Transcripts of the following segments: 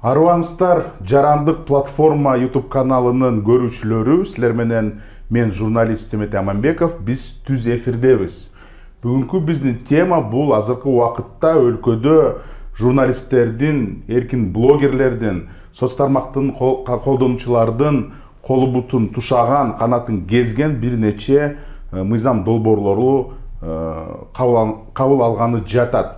Арыбаңыздар, жарандык платформа YouTube каналынын көрүүчүлөрү, силер менен мен журналист Семет Аманбеков, биз түз эфирдебиз. Бүгүнкү биздин тема бул азыркы убакытта өлкөдө журналисттердин, эркин блогерлердин, соц тармактын колдонуучулардын колу бутун тушаган, канатын кезген бир нече мыйзам долбоорлору кабыл алганы жатат.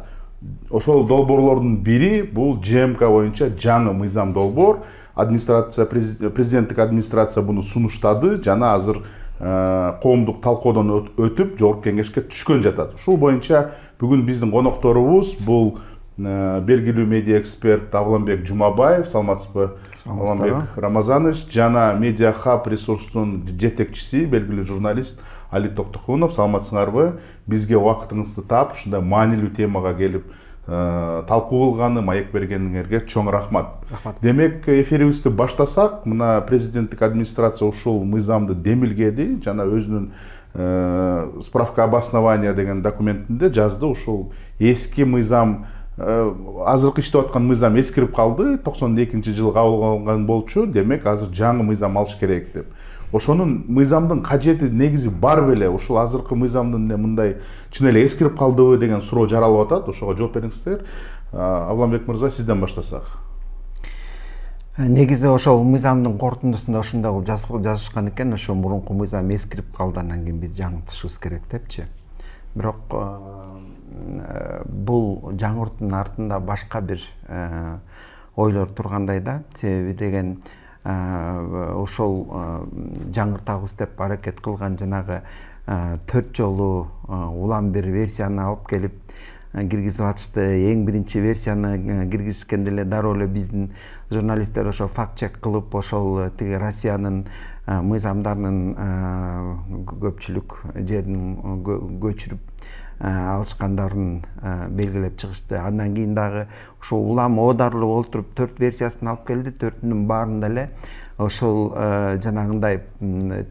Ошол долбоорлордун бири бул ЖМК боюнча жаңы мыйзам долбоор. Президенттик администрация буну сунуштады жана азыр коомдук талкоодон өтүп жогорку кеңешке түшкөн жатат. Ушул боюнча бүгүн биздин конокторубуз бул белгилүү медиа эксперт Авламбек Жумабаев, саламатсызбы Авламбек Рамазанович, жана Медиа Хаб ресурстун жетекчиси, белгилүү журналист Али Токтокунов, саламатсыңарбы? Бизге убактыңызды таап, ушундай маанилүү темага келип талкуу кылганы, маек бергениңерге чоң рахмат. Демек, эфирибизди баштасак, мына президенттик администрация ушул мыйзамды демилгеди, жана өзүнүн справка обоснования деген документинде жазды. Ушул эски мыйзам, азыркы иштеп аткан мыйзам эскирип калды, 92-жылы кабыл алынган болчу, демек азыр жаңы мыйзам алыш керек деп. Ошонун мыйзамдын кажети негизи бар беле? Ушул азыркы мыйзамдын мындай чын эле эскирип калдыбы деген суроо жаралып атат. Ошого жооп бериңиздер. Авламбек мырза, сизден баштасак. Негизи ошол мыйзамдын корутундусунда ошондой жазышкан экен, ошо мурунку мыйзам эскирип калды, андан кийин биз жаңыртышыбыз керек депчи. Бирок бул жаңыртуунун артында башка бир ойлор тургандай да. Себеби деген ошол жаңыртабыз деп аракет кылган жанагы 4 жолу улам бир версияны алып келип киргизип атышты. Эң биринчи версияны киргизишкенде эле дароо эле биздин журналисттер ошо факт чек кылып, ошол тиги Россиянын мыйзамдарынын көпчүлүк жерин көчүрүп алышкандарын белгилеп чыгышты. Андан кийин дагы ошо улам оодарылып олтуруп 4 версиясын алып келди. 4-үнүн баарында эле ошол жанагындай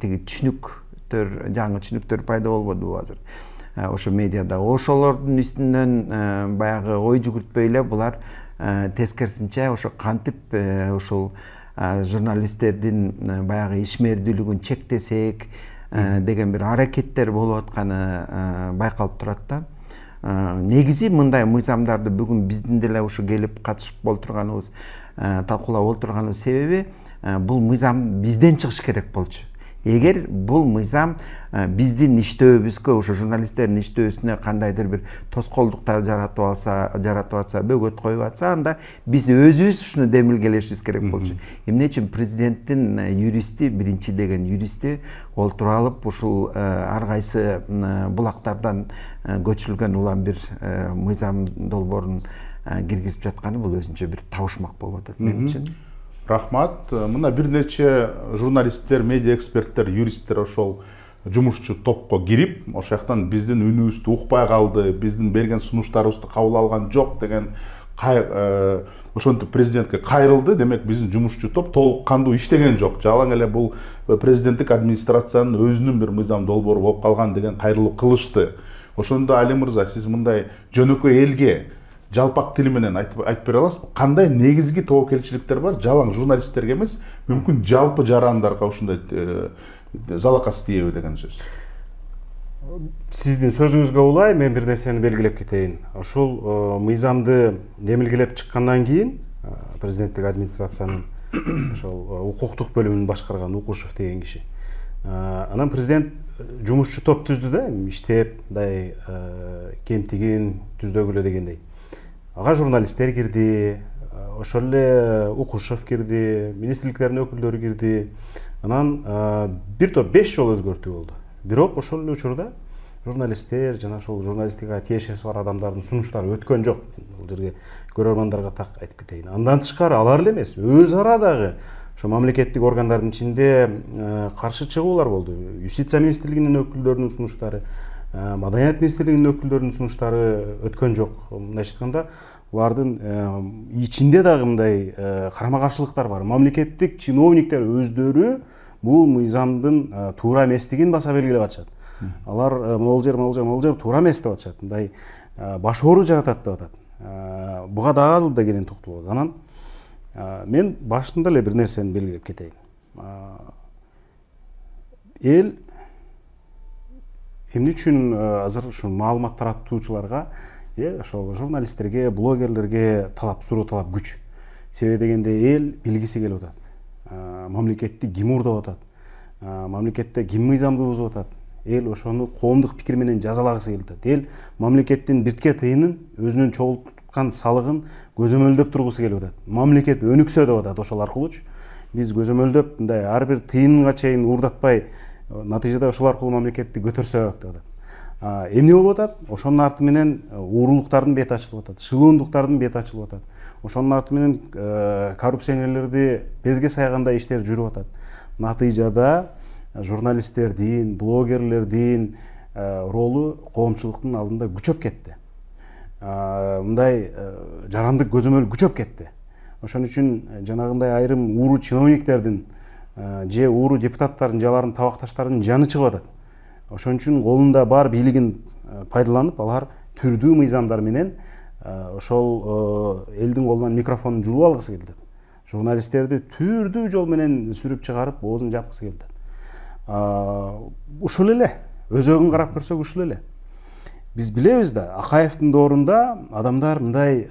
тиги түшүнүктөр, жаңы түшүнүктөр пайда болбодубу азыр ошо медиада. Ошолордун үстүнөн баягы ой жүгүртпөй эле булар тескерисинче ошо кантип ошол журналисттердин баягы ишмердүүлүгүн чектесек деген бир аракеттер болуп атканы байкалып турат да. Негизи мындай мыйзамдарды бүгүн биздин деле ушу келип катышып олтурганыбыз, талкуулап олтурганыбыз себеби бул мыйзам бизден чыгыш керек болчу. Эгер бул мыйзам биздин иштөөбүзгө, ошо журналисттердин иштөөсүнө кандайдыр бир тоскоолдуктар жаратып атса, бөгөт коюп атса, анда биз өзүбүз ушуну демилгелешибиз керек болчу. Эмне үчүн президенттин юристи, биринчи деген юристи олтуруп алып, ушул ар кайсы булактардан көчүрүлгөн улам бир мыйзам долбоорун киргизип жатканы бул өзүнчө бир табышмак болуп атат мен үчүн. Рахмат. Мына бир нече журналисттер, медиа эксперттер, юристтер ошол жумушчу топко кирип, ошол жактан биздин үнүбүздү укпай калды, биздин берген сунуштарыбызды кабыл алган жок деген ошентип президентке кайрылды. Демек биздин жумушчу топ толук кандуу иштеген жок. Жалаң эле бул президенттик администрациянын өзүнүн бир мыйзам долбоору болуп калган деген кайрылуу кылышты. Ошондо Али мырза, сиз мындай жөнөкөй элге жалпак тили менен айтып бере аласызбы? Кандай негизги тобокелчиликтер бар? Жалаң журналисттерге эмес, мүмкүн жалпы жарандарга ушундай залакасы тиеби деген сөз. Сиздин сөзүңүзгө улай, мен бир нерсени белгилеп кетейин. Ушул мыйзамды демилгелеп чыккандан кийин президенттик администрациянын ошол укуктук бөлүмүн башкарган Укушев деген киши. Анан президент жумушчу топ түздү да, иштеп, мындай кемтигин түздөгүлө дегендей. Ага журналисттер кирди, ошол эле Укушев кирди, министрликтердин өкүлдөрү кирди. Анан бир топ 5 жолу өзгөртүү болду. Бирок ошол эле учурда журналисттер жана ошол журналистикага тиешеси бар адамдардын сунуштары өткөн жок. Бул жерге көрөрмандарга так айтып кетейин. Андан тышкары алар эле эмес, өз ара дагы ошо мамлекеттик органдардын ичинде каршы чыгуулар болду. Юстиция министрлигинин өкүлдөрүнүн сунуштары, Маданият министрлигинин өкүлдөрүнүн сунуштары өткөн жок. Мындайча айтканда, улардын ичинде дагы мындай карама каршылыктар бар. Мамлекеттик чиновниктер өздөрү бул мыйзамдын туура эместигин баса белгилеп атышат. Алар могул жер туура эмес деп атышат. Мындай баш оору жаратат деп атат. Буга дагы да кенен токтолот. Анан Мен башында эле бир нерсени белгилеп кетейин. Эл эмне үчүн азыр ушул маалымат таратуучуларга же ошол журналисттерге, блогерлерге суроо талап күч. Себеби дегенде эл билгиси келип атат. Мамлекетти ким урдап атат? Мамлекетте ким мыйзамды бузуп атат? Эл ошону коомдук пикир менен жазалагысы келип атат. Эл мамлекеттин биртке тыйынын, өзүнүн чогулткан салыгын көзөмөлдөп тургусу келип атат. Мамлекет өнүксө деп атат ошол аркылуучу. Биз көзөмөлдөп мындай ар бир тыйынга чейин урдатпай, натыйжада ошол аркылуу мамлекетти көтөрсөк деп атат. Эмне болуп атат? Ошонун арты менен уурулуктардын бети ачылып атат, шылуундуктардын бети ачылып атат. Ошонун арты менен коррупционерлерди безге сайгандай иштер жүрүп атат. Натыйжада журналисттердин, блогерлердин ролу коомчулуктун алдында күчөп кетти. Мындай жарандык көзөмөл күчөп кетти. Ошон үчүн жанагындай айрым ууру чиновниктердин же ууру депутаттардын, же алардын табакташтарынын жаны чыгып атат. Ошон үчүн колунда бар бийлигин пайдаланып, алар түрдүү мыйзамдар менен ошол элдин колунан микрофонун жулуп алгысы келип атат. Журналисттерди түрдүү жол менен сүрүп чыгарып, оозун жапкысы келип атат. Ушул эле, өзөгүн карап көрсөк ушул эле. Биз билебиз да, Акаевдин доорунда адамдар мындай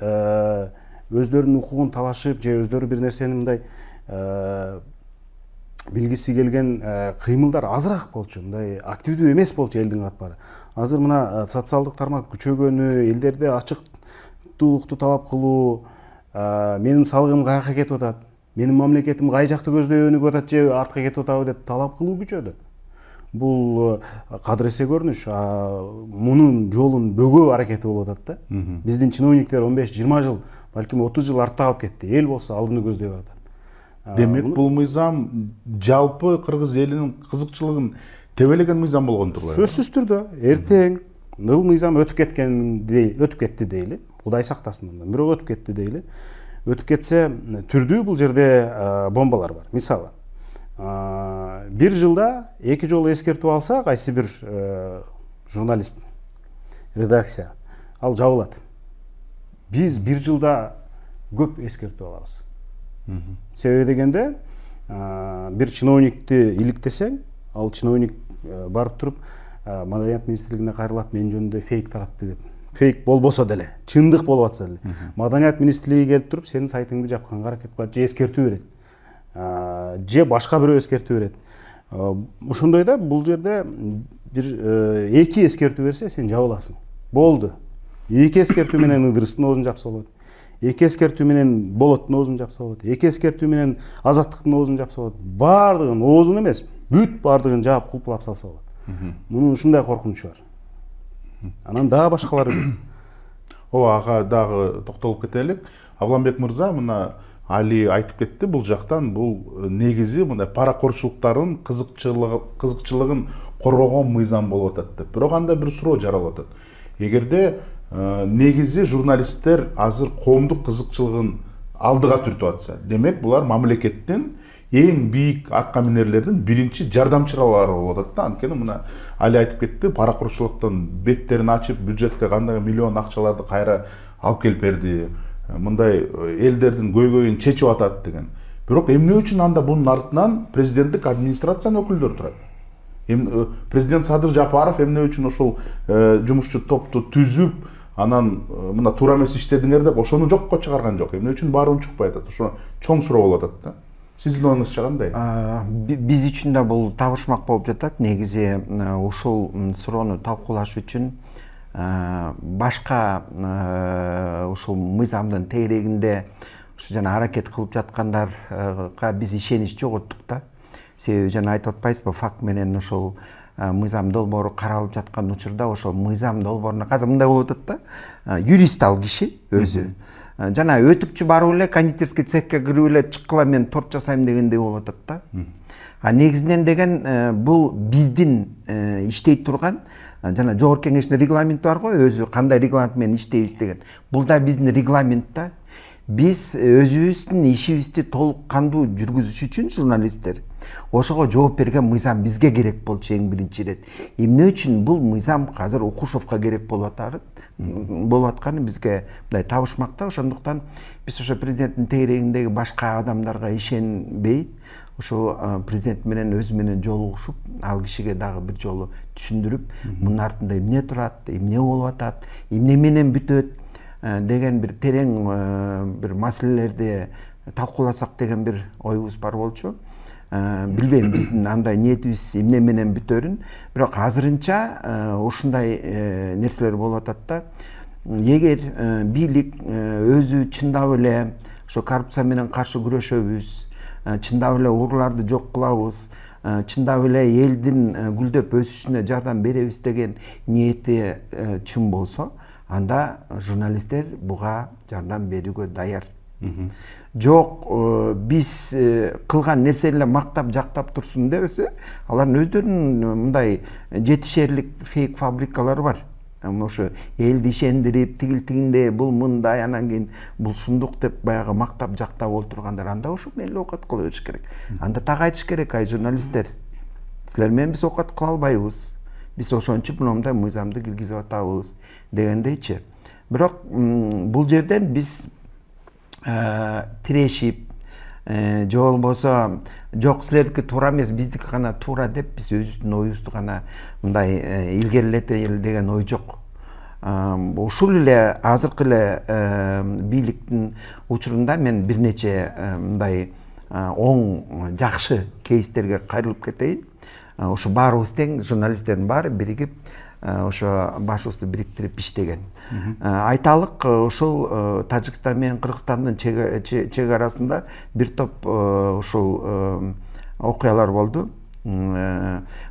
өздөрүнүн укугун талашып, же өздөрү бир нерсени мындай билгиси келген кыймылдар азыраак болчу, мындай активдүү эмес болчу элдин катмары. Азыр мына социалдык тармак күчөгөнү, элдерде ачыктуулукту талап кылуу, менин салыгым каяка кетип атат, менин мамлекетим кай жакты көздөй өнүгүп атат же артка кетип атабы деп талап кылуу күчөдү. Бул кадыресе көрүнүш, мунун жолун бөгөө аракети болуп атат да. Биздин чиновниктер 15-20 жыл, балким 30 жыл артта калып кетти. Эл болсо алдыны көздөй баратат. Демек бул мыйзам жалпы кыргыз элинин кызыкчылыгын тебелеген мыйзам болгон турбайбы? Сөзсүз түрдө эртең бул мыйзам өтүп кетти дейли. Кудай сактасын андан. Бирок өтүп кетти дейли. Өтүп кетсе, түрдүү бул жерде бомбалар бар. Мисалы, бир жылда 2 жолу эскертүү алса, кайсы бир журналист, редакция, ал жабылат. Биз бир жылда көп эскертүү алабыз. Себеби дегенде, бир чиновникти иликтесең, ал чиновник барып туруп, Маданият министрлигине кайрылат, мен жөнүндө фейк таратты деп. Фейк болбосо деле, чындык болуп атса деле. Маданият министрлиги келип туруп, сенин сайтыңды жапканга аракет кылат, же эскертүү берет. Же башка бирөө эскертүү берет. Ошондойда бул жерде бир 2 эскертүү берсе, сен жабыласың. Болду. 2 эскертүү менен Ыдырыстын оозун жапса болот. 2 эскертүү менен Болоттун оозун жапса болот. 2 эскертүү менен Азаттыктын оозун жапса болот. Бардыгын оозун эмес, бүт бардыгын жаап кулпулап салса болот. Мунун ушундай коркунучу бар. Анан дагы башкалары көп. Ооба, ага дагы токтолуп кетелик. Авламбек мырза мына Али айтып кетти, бул жактан бул негизи мындай паракорчулуктардын кызыкчылыгын коргогон мыйзам болуп атат деп. Бирок анда бир суроо жаралып атат. Эгерде негизи журналисттер азыр коомдук кызыкчылыгын алдыга түртүп атса, демек булар мамлекеттин эң бийик аткаминерлердин биринчи жардамчылары болуп атат да. Анткени мына Али айтып кетти, паракорчулуктун беттерин ачып, бюджетке кандай миллион акчаларды кайра алып келип берди. Мындай элдердин көйгөйүн чечип атат деген. Бирок эмне үчүн анда бунун артынан президенттик администрациянын өкүлдөрү турат? Президент Садыр Жапаров эмне үчүн ошол жумушчу топту түзүп, анан мына туура эмес иштедиңер деп ошону жокко чыгарган жок? Эмне үчүн баары унчукпай атат? Ошо чоң суроо болуп атат да. Сиздин оюңузча кандай? Биз үчүн да бул табышмак болуп жатат. Негизи ушул суроону талкуулаш үчүн башка ушул мыйзамдын тегерегинде ушу жана аракет кылып жаткандарга биз ишенич жоготтук да. Себеби жана айтып атпайсызбы, факт менен ошол мыйзам долбоору каралып жаткан учурда ошол мыйзам долбооруна азыр мындай болуп атат да. Юрист ал киши өзү жана өтүкчү барып эле кондитерский цехке кирип эле чыккыла мен торт жасайм дегендей болуп атат да. Негизинен деген бул биздин иштей турган жана жогорку кеңештин регламенти бар го, өзү кандай регламент менен иштейбиз деген. Бул да биздин регламент да. Биз өзүбүздүн ишибизди толук кандуу жүргүзүш үчүн журналисттер Ошого жооп берген мыйзам бизге керек болчу эң биринчи ирет. Эмне үчүн бул мыйзам азыр Укушевко керек болуп атканы бизге мындай табышмакта. Ошондуктан биз ошо президенттин тегерегиндеги башка адамдарга ишенбей, ошо президент менен өзү менен жолугушуп, ал кишиге дагы бир жолу түшүндүрүп, мунун артында эмне турат, эмне болуп атат, эмне менен бүтөт деген бир терең бир маселелерди талкууласак деген бир оюбуз бар болчу. Билбейм биздин андай ниетибиз эмне менен бүтөрүн, бирок азырынча ушундай нерселер болуп атат да. Эгер бийлик өзү чындап эле ошо коррупция менен каршы күрөшөбүз, чындап эле урууларды жок кылабыз, чындап эле элдин гүлдөп өсүшүнө жардам беребиз деген ниети чын болсо, анда журналисттер буга жардам берүүгө даяр. Жок, биз кылган нерсени мактап жактап турсун дебесе, алардын өздөрүнүн мындай жетишерлик фейк фабрикалары бар. Ошо элди ишендирип, тигинде бул мындай, анан кийин бул сундук деп баягы мактап жактап олтургандар, анда ошо менен окат кыла бериш керек. Анда так айтыш керек, ай журналисттер, силер менен биз окат кыла албайбыз. Биз ошончу мындай мыйзамды киргизип атабыз дегендейчи. Бирок бул жерден биз тирешип, же болбосо жок силердики туура эмес, биздики гана туура деп биз өзүбүздүн оюбузду гана мындай илгерилетели деген ой жок. Ушул эле азыркы эле бийликтин учурунда мен бир нече мындай оң жакшы кейстерге кайрылып кетейин. Ошо баарыбыз тең, журналисттердин баары биригип ошо башыбызды бириктирип иштеген. Айталык, ушул Тажикстан менен Кыргызстандын чек арасында бир топ ушул окуялар болду.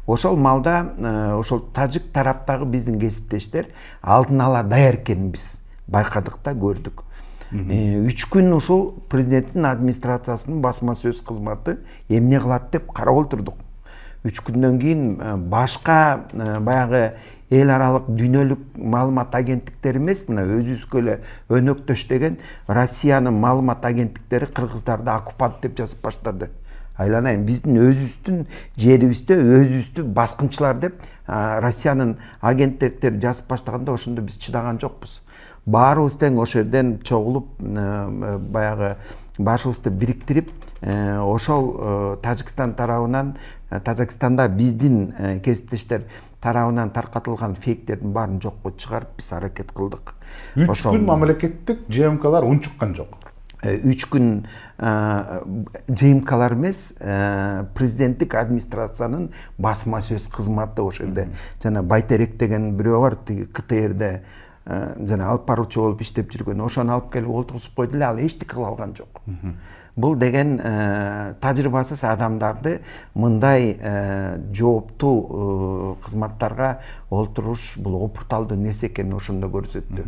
Ошол маалда ошол тажик тараптагы биздин кесиптештер алдын ала даяр экенин биз байкадык да, көрдүк. 3 күн ушул президенттин администрациясынын басма сөз кызматы эмне кылат деп карап отурдук. 3 күндөн кийин башка баягы эл аралык дүйнөлүк маалымат агенттиктери эмес, мына өзүбүзгө эле өнөктөш деген Россиянын маалымат агенттиктери кыргыздарды оккупант деп жазып баштады. Айланайын, биздин өзүбүздүн жерибизде өзүбүздү баскынчылар деп Россиянын агенттиктери жазып баштаганда ошондо биз чыдаган жокпуз. Баарыбыз тең ошол жерден чогулуп, баягы башыбызды бириктирип, ошол Тажикстан тарабынан, Тажикстанда биздин кесиптештер тарабынан таркатылган фейктердин баарын жокко чыгарып биз аракет кылдык. 3 күн мамлекеттик ЖМКлар унчуккан жок. 3 күн ЖМКлар эмес, президенттик администрациянын басма сөз кызматы ошол жерде. Жана Байтерек деген бирөө бар, КТРде жана алып баруучу болуп иштеп жүргөн. Ошону алып келип олтургузуп койду эле, ал эчтеке кыла алган жок. Бул деген тажрыйбасыз адамдарды мындай жооптуу кызматтарга олтуруш бул опурталдуу нерсе экенин ошондо көрсөттү.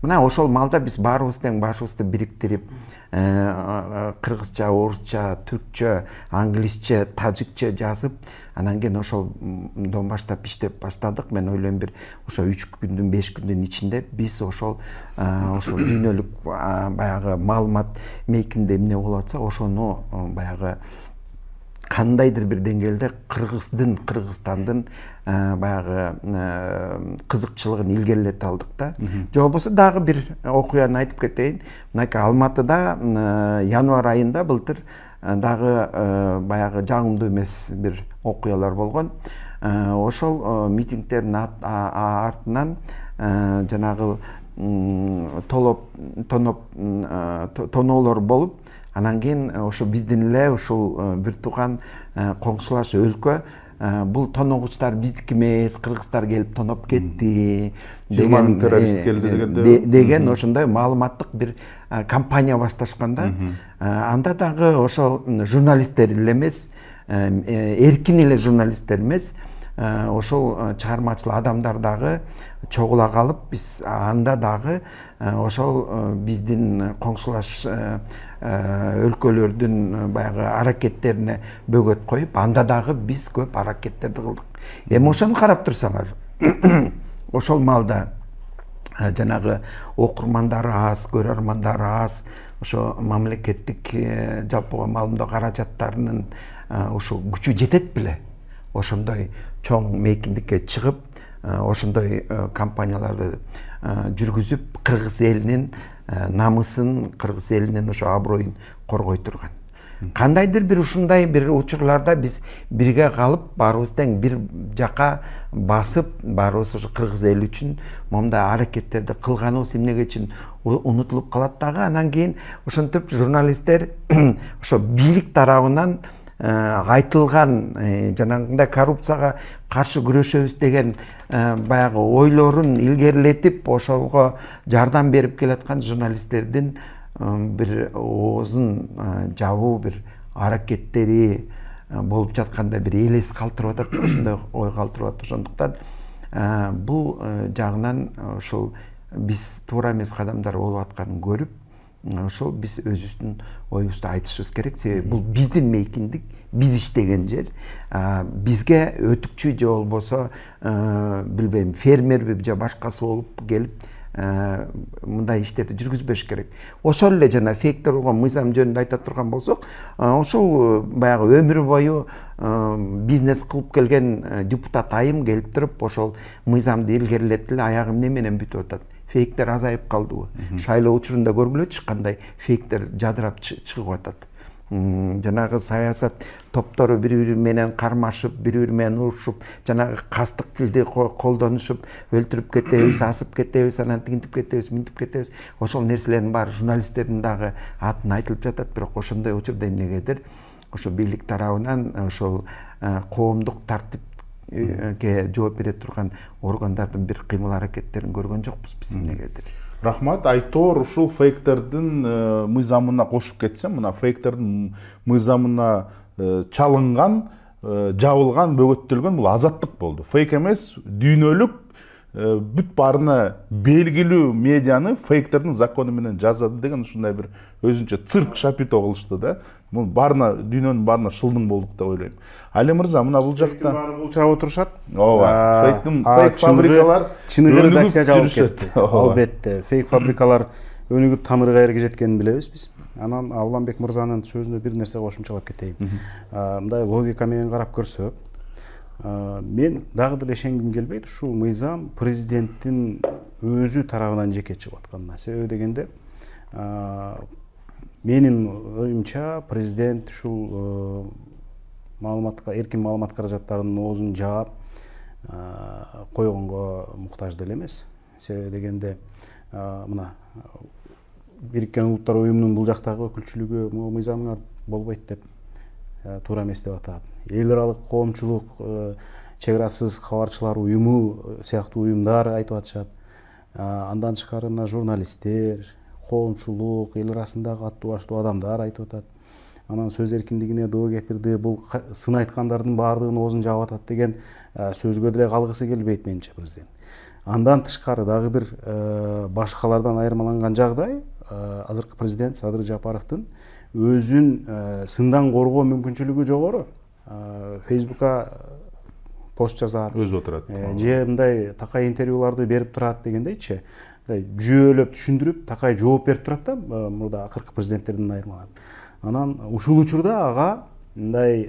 Мына ошол маалда биз баарыбыз тең башыбызды бириктирип, кыргызча, орусча, түркчө, англисче, тажикче жазып, анан кийин ошолдон баштап иштеп баштадык. Мен ойлойм бир ошо 3 күндүн, 5 күндүн ичинде биз ошол дүйнөлүк баягы маалымат мейкинде эмне болуп атса, ошону баягы кандайдыр бир деңгээлде Кыргызстандын баягы кызыкчылыгын илгерилете алдык да. Же болбосо дагы бир окуяны айтып кетейин. Мынакей Алматыда январь айында былтыр дагы баягы жагымдуу эмес бир окуялар болгон. Ошол митингдердин артынан жанагы тоноолор болуп, анан кийин ошо биздин эле ушул бир тууган коңшулаш өлкө бул тоногучтар биздики эмес, кыргыздар келип тоноп кетти деген террорист келди деген ошондой маалыматтык бир кампания башташканда, анда дагы ошол журналисттер эле эмес, эркин эле журналисттер эмес, ошол чыгармачыл адамдар дагы чогула калып, биз анда дагы ошол биздин коңшулаш өлкөлөрдүн баягы аракеттерине бөгөт коюп, анда дагы биз көп аракеттерди кылдык. Эми ошону карап турсаңар, ошол маалда жанагы окурмандары аз, көрөрмандары аз, ошо мамлекеттик жалпыга маалымдоо каражаттарынын ушул күчү жетет беле ошондой чоң мейкиндикке чыгып, ошондой кампанияларды жүргүзүп, кыргыз элинин намысын, кыргыз элинин ошо аброюн коргой турган. Кандайдыр бир ушундай бир учурларда биз бирге калып, баарыбыз тең бир жака басып, баарыбыз ошо кыргыз эли үчүн момундай аракеттерди кылганыбыз эмнеге үчүн унутулуп калат дагы. Анан кийин ошентип журналисттер ошо бийлик тарабынан айтылган жанагындай коррупцияга каршы күрөшөбүз деген баягы ойлорун илгерилетип, ошого жардам берип келаткан журналисттердин bir oozun жабуу bir аракеттери болуп жатканда bir элес калтырып атат, ошондой ой калтырып атат. Ошондуктан бул жагынан ошол биз туура эмес кадамдар болуп атканын көрүп, ошол биз өзүбүздүн оюбузду айтышыбыз керек. Себеби бул биздин мейкиндик, биз иштеген жер. Бизге өтүкчү же болбосо билбейм, фермерби же башкасы болуп келип мындай иштерди жүргүзбөш керек. Ошол эле жана фейктер болгон мыйзам жөнүндө айта турган болсок, ошол баягы өмүр бою бизнес кылып келген депутат айым келип туруп, ошол мыйзамды илгерилетти эле, аягы эмне менен бүтүп атат. Фейктер азайып калдыбы? Шайлоо учурунда көргүлөчү кандай фейктер жадырап чыгып атат. Жанагы саясат топтору бири-бири менен кармашып, бири-бири менен урушуп, жанагы кастык тилди колдонушуп, өлтүрүп кетебиз, асып кетебиз, анан тигинтип кетебиз, минтип кетебиз. Ошол нерселердин баары журналисттердин дагы атын айтылып жатат, бирок ошондой учурда эмнегедир ошо бийлик тарабынан ошол коомдук тартипке жооп бере турган органдардын бир кыймыл аракеттерин көргөн жокпуз биз эмнегедир. Рахмат. Айтор ушул фейктердин мыйзамына кошуп кетсем, мына фейктердин мыйзамына чалынган, жабылган, бөгөттөлгөн бул азаттык болду. Фейк эмес, дүйнөлүк бүт баарына белгилүү медианы фейктердин закону менен жазады деген ушундай бир өзүнчө цирк шапито кылышты да. Бул баарына, дүйнөнүн баарына шылдың болдук деп ойлойм. Али мырза, мына бул жакта баары бул чабып отурушат. Ооба. Фейк фабрикалар чыныгы редакция жабылып кетти. Албетте, фейк фабрикалар өнүгүп тамыры кайерге жеткенин билебиз биз. Анан Авланбек мырзанын сөзүнө бир нерсе кошумчалап кетейин. Мындай логика менен карап көрсөк, мен дагы деле ишенгим келбейт ушул мыйзам президенттин өзү тарабынан жеке чыгып атканына. Себеби дегенде менин оюмча президент ушул маалыматка, эркин маалымат каражаттарынын оозун жаап койгонго муктаж деле эмес. Себеби дегенде мына Бириккен Улуттар Уюмунун бул жактагы өкүлчүлүгү могу мыйзамыңар болбойт деп туура эмес деп атат. Эл аралык коомчулук, чек арасыз кабарчылар уюму сыяктуу уюмдар айтып атышат. Андан тышкары мына журналисттер, коомчулук, эл арасындагы аттуу баштуу адамдар айтып атат. Анан сөз эркиндигине доо кетирди, бул сын айткандардын баардыгын оозун жаап атат деген сөзгө деле калгысы келбейт менимче президент. Андан тышкары дагы бир башкалардан айырмаланган жагдай, азыркы президент Садыр Жапаровдун өзүн сындан коргоо мүмкүнчүлүгү жогору. Фейсбукка пост жазат, өзү отурат. Же мындай такай интервьюларды берип турат дегендейчи. Мындай жүйөлөп түшүндүрүп, такай жооп берип турат да, мурда акыркы президенттерден айырмаланып. Анан ушул учурда ага мындай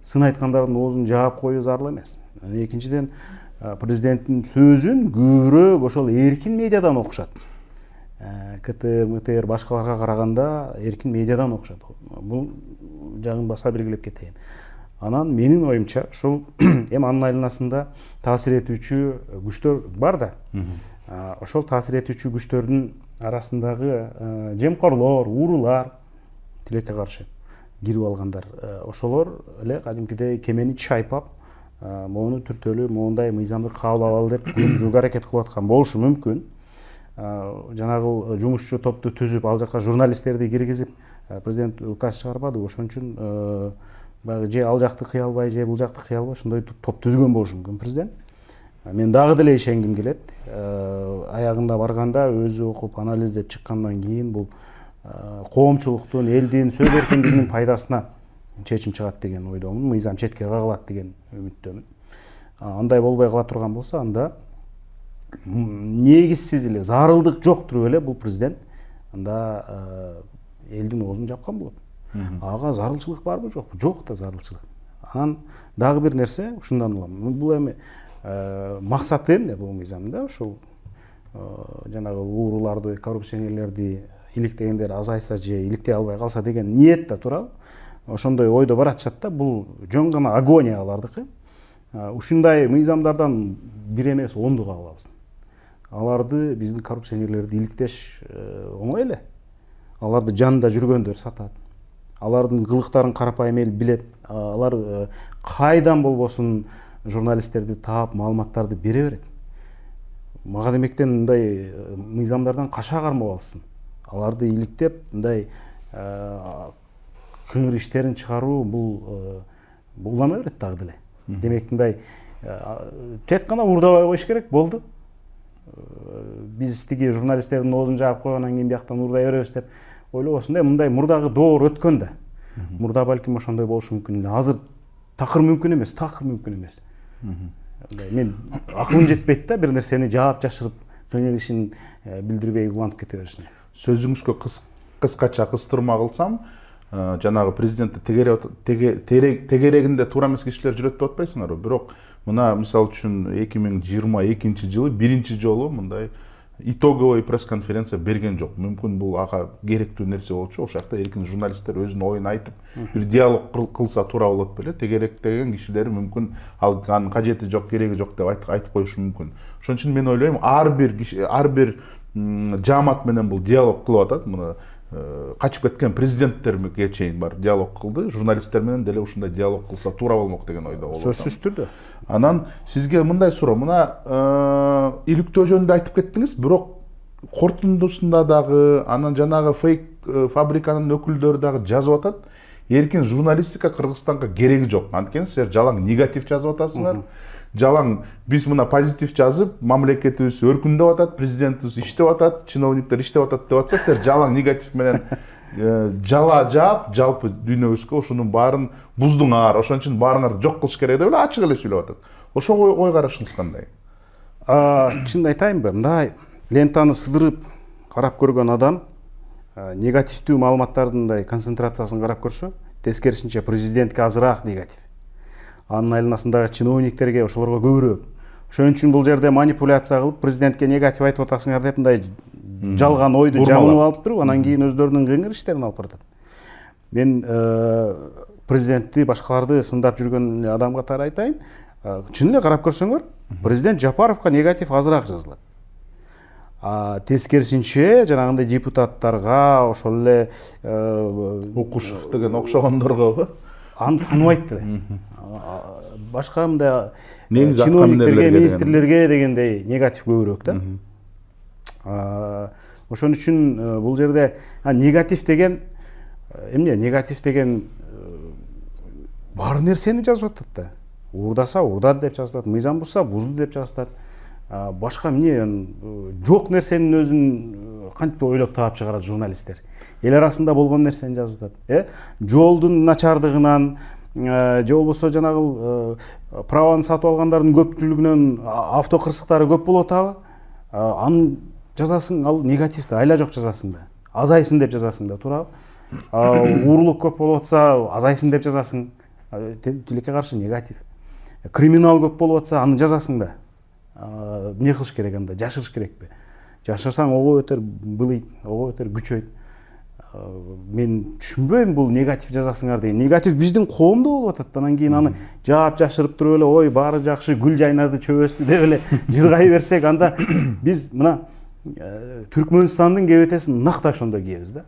сын айткандардын оозун жаап коюу зарыл эмес. Экинчиден, президенттин сөзүн көбүрөөк ошол эркин медиадан окушат. КТР, МТР башкаларга караганда эркин медиадан окушат. Бул жагын баса белгилеп кетейин. Анан менин оюмча ушул эми анын айланасында таасир этүүчү күчтөр бар да. Ошол таасир этүүчү күчтөрдүн арасындагы жемкорлор, уурулар, тилекке каршы кирип алгандар, ошолор эле кадимкидей кемени чайпап, моуну түртөлүү, моундай мыйзамды кабыл алалы деп көндүрүүгө аракет кылып аткан болушу мүмкүн. Жанагыл жумушчу топту түзүп, ал жака журналисттерди киргизип, президент указ чыгарбады. Ошон үчүн баягы же ал жакты кыя албай, же бул жакты кыя албай, ошондой топ түзгөн болушу мүмкүн президент. Мен дагы деле ишенгим келет. Аягында барганда өзү окуп, анализдеп чыккандан кийин бул коомчулуктун, элдин сөз эркиндигинин пайдасына чечим чыгат деген ойдомун. Мыйзам четке кагылат деген үмүттөмүн. Андай болбой кала турган болсо, анда негизсиз эле зарылдык жок туруп эле бул президент анда элдин оозун жапкан болот. Ага зарылчылык барбы жокпу? Жок да зарылчылык. Анан дагы бир нерсе ушундан улам. Бул эми максаты эмне бул мыйзамда? Ошол жанагы ууруларды, коррупционерлерди иликтегендер азайса же иликтей албай калса деген ниет да турабы? Ошондой ойдо баратышат да. Бул жөн гана агония алардыкы. Ушундай мыйзамдардан бир эмес 10 кабыл алсын. Аларды биздин коррупционерлерди иликтеш оңой эле. Аларды жанында жүргөндөр сатат. Алардын кылыктарын карапайым эл билет. Алар кайдан болбосун журналисттерди таап, маалыматтарды бере берет. Мага демектен мындай мыйзамдардан каша кармап алсын. Аларды иликтеп, мындай кыңыр иштерин чыгаруу бул улана берет дагы деле. Демек мындай тек гана уурдабай коюш керек болду. Биз тиги журналисттердин оозун жаап койгондон кийин бияктан уурдай беребиз деп ойлобосун. Мындай мурдагы доор өткөн да. Мурда балким ошондой болушу мүмкүн эле. Азыр такыр мүмкүн эмес, такыр мүмкүн эмес. Мен акылым жетпейт да бир нерсени жаап жашырып, кыңыр ишин билдирбей уланып кете беришине. Сөзүңүзгө кыскача кыстырма кылсам, жанагы президентти тегерегинде туура эмес кишилер жүрөт деп атпайсыңарбы? Бирок мына мисалы үчүн 2022-жылы биринчи жолу мындай итоговый пресс-конференция берген жок. Мүмкүн бул ага керектүү нерсе болчу. Ошол жакта эркин журналисттер өзүнүн оюн айтып, бир диалог кылса туура болот беле. Тегеректеген кишилер мүмкүн анын кажети жок, кереги жок деп айтып коюшу мүмкүн. Ошон үчүн мен ойлойм, ар бир жаамат менен бул диалог кылып атат. Мына качып кеткен президенттерге чейин бар диалог кылды. Журналисттер менен деле ушундай диалог кылса туура болмок деген ойдо болот. Сөзсүз түрдө. Анан сизге мындай суроо, мына иликтөө жөнүндө айтып кеттиңиз, бирок корутундусунда дагы, анан жанагы фейк фабриканын өкүлдөрү дагы жазып атат. Эркин журналистика Кыргызстанга кереги жок. Анткени силер жалаң негатив жазып атасыңар. Жалаң биз мына позитив жазып, мамлекетибиз өркүндөп атат, президентибиз иштеп атат, чиновниктер иштеп атат деп атса, силер жалаң негатив менен жала жаап, жалпы дүйнөбүзгө ошонун баарын буздуңар. Ошон үчүн баарыңарды жок кылыш керек деп эле ачык эле сүйлөп атат. Ошого ой карашыңыз кандай? Чын айтайынбы, мындай лентаны сыдырып карап көргөн адам негативдүү маалыматтардын мындай концентрациясын карап көрсө, тескерисинче президентке азыраак негатив. Анын айланасындагы чиновниктерге, ошолорго көбүрөөк. Ошон үчүн бул жерде манипуляция кылып, президентке негатив айтып атасыңар деп мындай жалган ойду жамылып алып туруп, анан кийин өздөрүнүн кыңыр иштерин алып баратат. Мен президентти, башкаларды сындап жүргөн адам катары айтайын, чын эле карап көрсөңөр, президент Жапаровго негатив азыраак жазылат. Тескерисинче жанагындай депутаттарга, ошол эле Укушев деген окшогондорго аны тааныбайт эле. Башка мындай чиновниктерге, министрлерге дегендей негатив көбүрөөк да. Ошон үчүн бул жерде негатив деген эмне? Негатив деген бар нерсени жазып атат да. Уурдаса уурдады деп жазып атат, мыйзам бузса бузду деп жазып атат. Башка эмне жок нерсенин өзүн кантип ойлоп таап чыгарат журналисттер. Эл арасында болгон нерсени жазып атат. Жолдун начардыгынан же болбосо жанагы праваны сатып алгандардын көпчүлүгүнөн автокырсыктары көп болуп атабы? Анын жазасың, ал негативди айла жок жазасың да. Азайсын деп жазасың да, туурабы? Уурулук көп болуп атса, азайсын деп жазасың. Тилекке каршы негатив. Криминал көп болуп атса, аны жазасың да. Не кылыш керек анда? Жашырыш керекпи? Жашырсаң ого өтөр былыйт, ого өтөр күчөйт. Мен түшүнбөйм бул негатив жазасыңар деген. Негатив биздин коомдо болуп атат. Анан кийин аны жаап жашырып туруп эле, ой, баары жакшы, гүл жайнады, чөбөстү деп эле жыргай берсек, анда биз мына Түркмөнстандын кебетесин накта ошондой кийебиз да.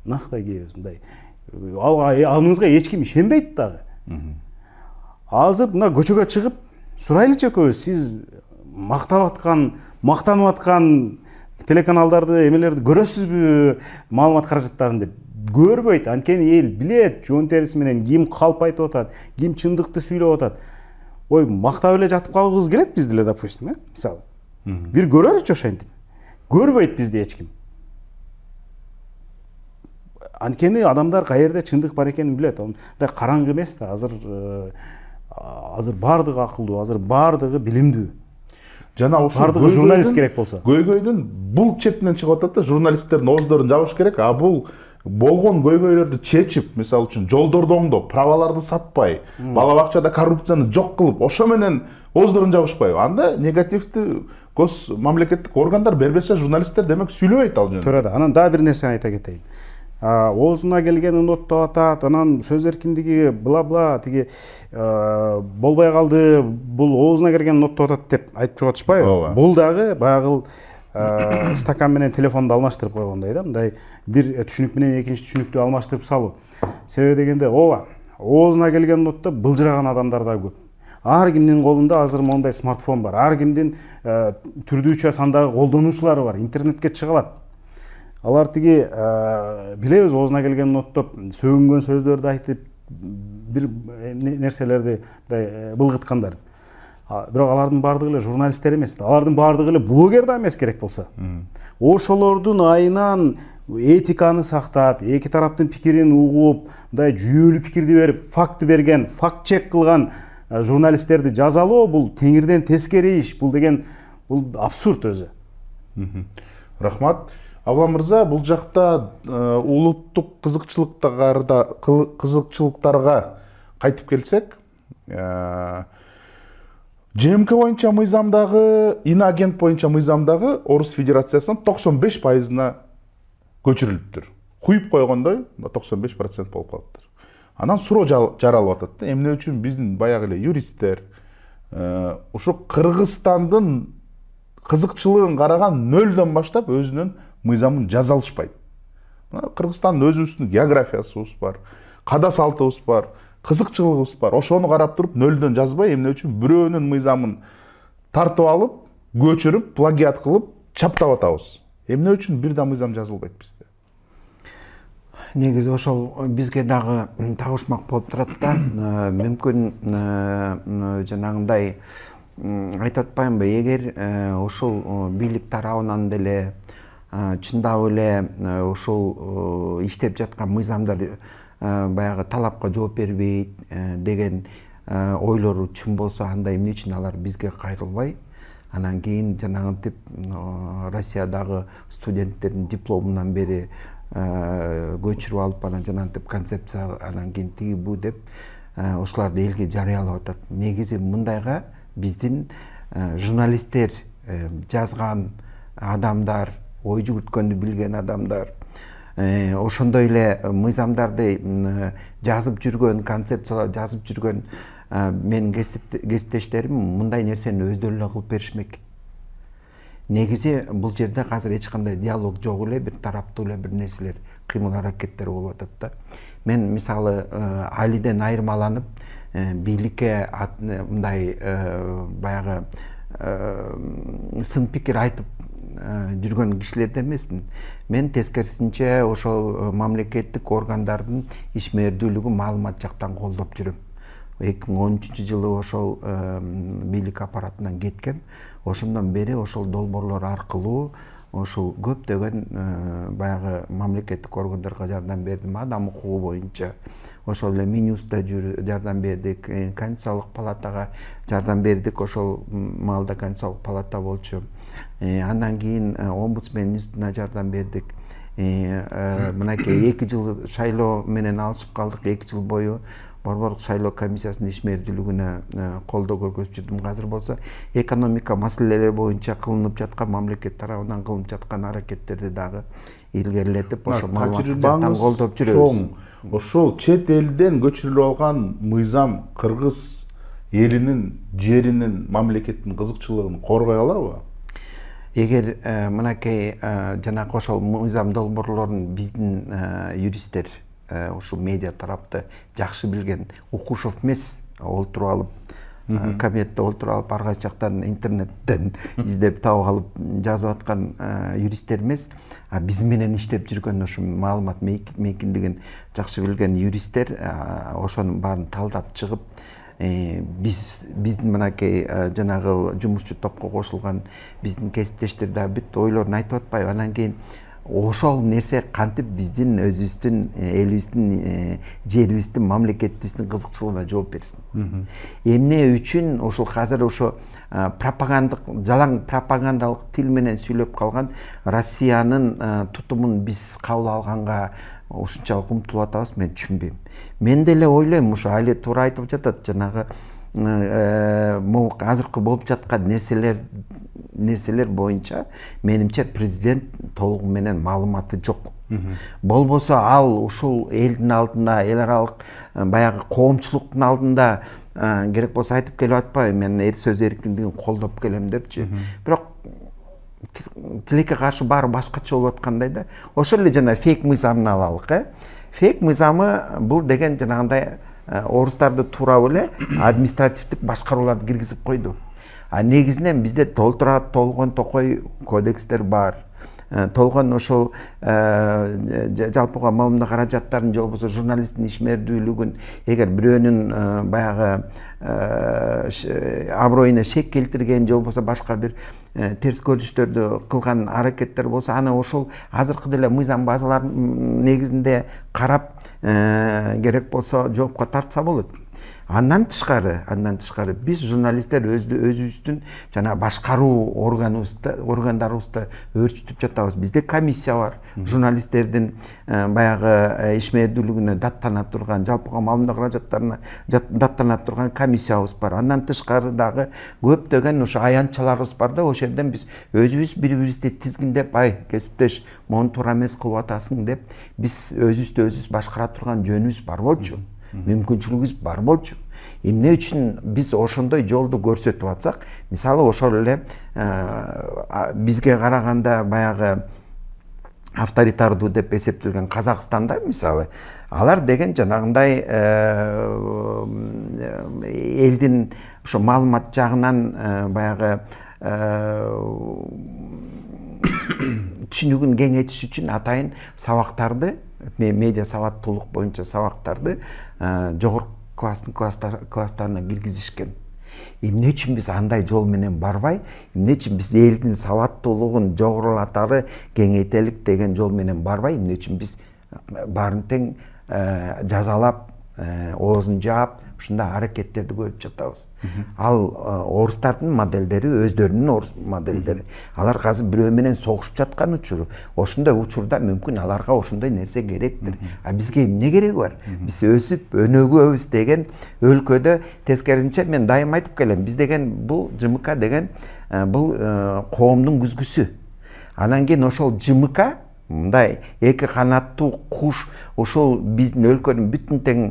Накта кийебиз мындай. Аныңызга эч ким ишенбейт дагы. Азыр мына көчөгө чыгып сурайлычы экөөбүз, сиз мактанып аткан телеканалдарды, эмелерди көрөсүзбү, маалымат каражаттарын деп? Көрбөйт. Анткени эл билет, жон териси менен ким калп айтып атат, ким чындыкты сүйлөп атат. Ой, мактап эле жатып калгыбыз келет бизди эле, допустим, мисалы. Бир көрөлүчү ошентип. Көрбөйт бизди эч ким. Анткени адамдар каерде чындык бар экенин билет. Мындай караңгы эмес да. Азыр бардыгы акылдуу, азыр бардыгы билимдүү. жана ошол бардыгы журналист керек болсо. көйгөйдүн бул четинен чыгып атат да, журналисттердин ооздорун жабыш керек, а бул болгон көйгөйлөрдү чечип, мисалы үчүн жолдорду оңдоп, праваларды сатпай, бала бакчада коррупцияны жок кылып, ошо менен ооздорун жабышпайбы? Анда негативди гос мамлекеттик органдар бербесе, журналисттер демек сүйлөбөйт ал жөнүндө. Туура да. Анан дагы бир нерсени айта кетейин. Оозуна келгенин оттоп атат, анан сөз эркиндиги бла тиги болбой калды, бул оозуна келгенин оттоп атат деп айтып жатышпайбы? Бул дагы баягы стакан менен телефонду алмаштырып койгондой да, мындай бир түшүнүк менен экинчи түшүнүктү алмаштырып салуу. Себеби дегенде, оозуна келгенин оттоп былжыраган адамдар да көп. Ар кимдин колунда азыр мондай смартфон бар. Ар кимдин түрдүүчө сандагы колдонуучулары бар. Интернетке чыга алат. Алар тиги билебиз, оозуна келгенин оттоп, сөгүнгөн сөздөрдү айтып, бир нерселерди былгыткандар. Бирок алардын бардыгы эле журналисттер эмес, алардын бардыгы эле блогер да эмес керек болсо. Ошолордун айынан этиканы сактап, эки тараптын пикирин угуп, мындай жүйөлүү пикирди берип, факты берген, факт чек кылган журналисттерди жазалоо бул теңирден тескери иш. Бул деген бул абсурд өзү. Рахмат. Абла мырза, бул жакта улуттук кызыкчылыктарга кайтып келсек, ЖМК боюнча мыйзамдагы, иноагент боюнча мыйзамдагы Орус Федерациясынын 95%-на көчүрүлүптүр. Куюп койгондой 95% болуп калыптыр. Анан суроо жаралып атат да, эмне үчүн биздин баягы эле юристтер ушу Кыргызстандын кызыкчылыгын караган нөлдөн баштап өзүнүн мыйзамын жаза алышпайт. Кыргызстандын өзүбүздүн географиясыбыз бар, када салтыбыз бар, кызыкчылыгыбыз бар. Ошону карап туруп нөлдөн жазбай, эмне үчүн бирөөнүн мыйзамын тартып алып, көчүрүп, плагиат кылып, чаптап атабыз? Эмне үчүн бир да мыйзам жазылбайт бизде? Негизи ошол бизге дагы табышмак болуп турат да. Мүмкүн жанагындай айтып атпаймынбы, эгер ошол бийлик тарабынан деле чындап эле ошол иштеп жаткан мыйзамдар баягы талапка жооп бербейт деген ойлору чын болсо, анда эмне үчүн алар бизге кайрылбай, анан кийин жанагынтип Россиядагы студенттердин дипломунан бери көчүрүп алып, анан жанагынтип концепция, анан кийин тиги бу деп ошолорду элге жарыялап атат. Негизи мындайга биздин журналисттер, жазган адамдар, ой жүгүрткөндү билген адамдар, ошондой эле мыйзамдарды жазып жүргөн, концепциялар жазып жүргөн менин кесиптештерим мындай нерсени өздөрү эле кылып беришмек. Негизи бул жерде азыр эч кандай диалог жок эле, бир тараптуу эле бир нерселер, кыймыл аракеттер болуп атат да. Мен мисалы Алиден айырмаланып, бийликке мындай баягы сын пикир айтып жүргөн кишилерде эмесмин. Мен тескерисинче ошол мамлекеттик органдардын ишмердүүлүгүн маалымат жактан колдоп жүрөм. 2013-жылы ошол бийлик аппаратынан кеткем. Ошондон бери ошол долбоорлор аркылуу ошол көптөгөн баягы мамлекеттик органдарга жардам бердим. Адам укугу боюнча ошол эле Минюста жардам бердик, Конституциялык палатага жардам бердик. Ошол маалда Конституциялык палата болчу. Андан кийин омбудсмен институтуна жардам бердик. Мынакей 2 жыл шайлоо менен алышып калдык. 2 жыл бою Борборлук шайлоо комиссиясынын ишмердүүлүгүнө колдоо көргөзүп жүрдүм. Азыр болсо экономика маселелери боюнча кылынып жаткан, мамлекет тарабынан кылынып жаткан аракеттерди дагы илгерилетип, ошол маалыматтык жактан колдоп жүрөбүз. Ошол чет элден көчүрүлүп алган мыйзам кыргыз элинин, жеринин, мамлекеттин кызыкчылыгын коргой аларбы? Эгер мынакей жанагы ошол мыйзам долбоорлорун биздин юристтер, ушул медиа тарапты жакшы билген, Укушев эмес, олтуруп алып, кабинетте олтуруп алып, ар кайсы жактан интернеттен издеп таап алып жазып аткан юристтер эмес, биз менен иштеп жүргөн, ошо маалымат мейкиндигин жакшы билген юристтер ошонун баарын талдап чыгып, биздин мынакей жанагы жумушчу топко кошулган биздин кесиптештер да бүт ойлорун айтып атпайбы. Анан кийин ошол нерсе кантип биздин өзүбүздүн элибиздин жерибиздин мамлекетибиздин кызыкчылыгына жооп берсин. Эмне үчүн ошол азыр ошо жалаң пропагандалык тил менен сүйлөп калган Россиянын тутумун биз кабыл алганга ушунчалык умтулуп атабыз, мен түшүнбөйм. Мен деле ойлойм, ушу Али туура айтып жатат, жанагы могу азыркы болуп жаткан нерселер боюнча менимче президент толугу менен маалыматы жок. Болбосо ал ушул элдин алдында, эл аралык баягы коомчулуктун алдында керек болсо айтып келип атпайбы, мен сөз эркиндигин колдоп келем депчи. Бирок тилекке каршы баары башкача болуп аткандай да. Ошол эле жана фейк мыйзамын алалык. Фейк мыйзамы бул деген жанагындай орустарды туурап эле административдик башкарууларды киргизип койду. Негизинен бизде толгон токой кодекстер бар. Толгон ошол жалпыга маалымат каражаттарын же болбосо журналисттин ишмердүүлүгүн эгер бирөөнүн баягы аброюна шек келтирген же болбосо башка бир терс көрүнүштөрдү кылган аракеттер болсо, аны ошол азыркы деле мыйзам базаларынын негизинде карап керек болсо жоопко тартса болот. Андан тышкары биз журналисттер өзүбүздүн жана башкаруу органдарыбызды өөрчүтүп жатабыз. Бизде комиссия бар, журналисттердин баягы ишмердүүлүгүнө даттана турган, жалпыга маалымат каражаттарына даттана турган комиссиябыз бар. Андан тышкары дагы көптөгөн ошо аянтчаларыбыз бар да, ошол жерден биз өзүбүз бири-бирибизди тизгиндеп, ай кесиптеш, мону туура эмес кылып атасың деп, биз өзүбүздү башкара турган жөнүбүз бар болчу. Мүмкүнчүлүгүбүз бар болчу. Эмне үчүн биз ошондой жолду көрсөтүп атсак, мисалы ошол эле бизге караганда баягы авторитардуу деп эсептелген Казакстанда мисалы, алар деген жанагындай элдин ошо маалымат жагынан баягы түшүнүгүн кеңейтиш үчүн атайын сабактарды, медиа сабаттуулук боюнча сабактарды жогорку класстарына киргизишкен. Эмне үчүн биз андай жол менен барбай, эмне үчүн биз элдин сабаттуулугун жогорулатары, кеңейтелик деген жол менен барбай, эмне үчүн биз баарын тең жазалап, оозун жаап, ушундай аракеттерди көрүп жатабыз. Ал орустардын модельдери өздөрүнүн орус модельдери. Алар азыр бирөө менен согушуп жаткан учуру. Ошондой учурда мүмкүн аларга ошондой нерсе керектир. А бизге эмне кереги бар? Биз өсүп өнүгөбүз деген өлкөдө тескерисинче мен дайым айтып келем. Биз деген бул ЖМК деген бул коомдун күзгүсү. Анан кийин ошол ЖМК мындай эки канаттуу куш ошол биздин өлкөнүн бүтүн тең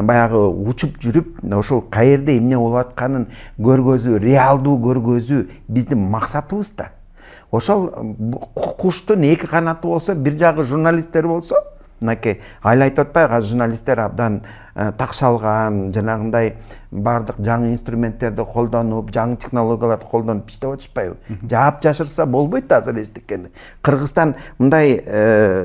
баягы учуп жүрүп, ошол каерде эмне болуп атканын көргөзүү, реалдуу көргөзүү биздин максатыбыз да. Ошол куштун эки канаты болсо, бир жагы журналисттер болсо, мынакей айыл айтып атпайбы, азыр журналисттер абдан такшалган, жанагындай бардык жаңы инструменттерди колдонуп, жаңы технологияларды колдонуп иштеп атышпайбы? Жаап жашырса болбойт азыр эчтекени. Кыргызстан мындай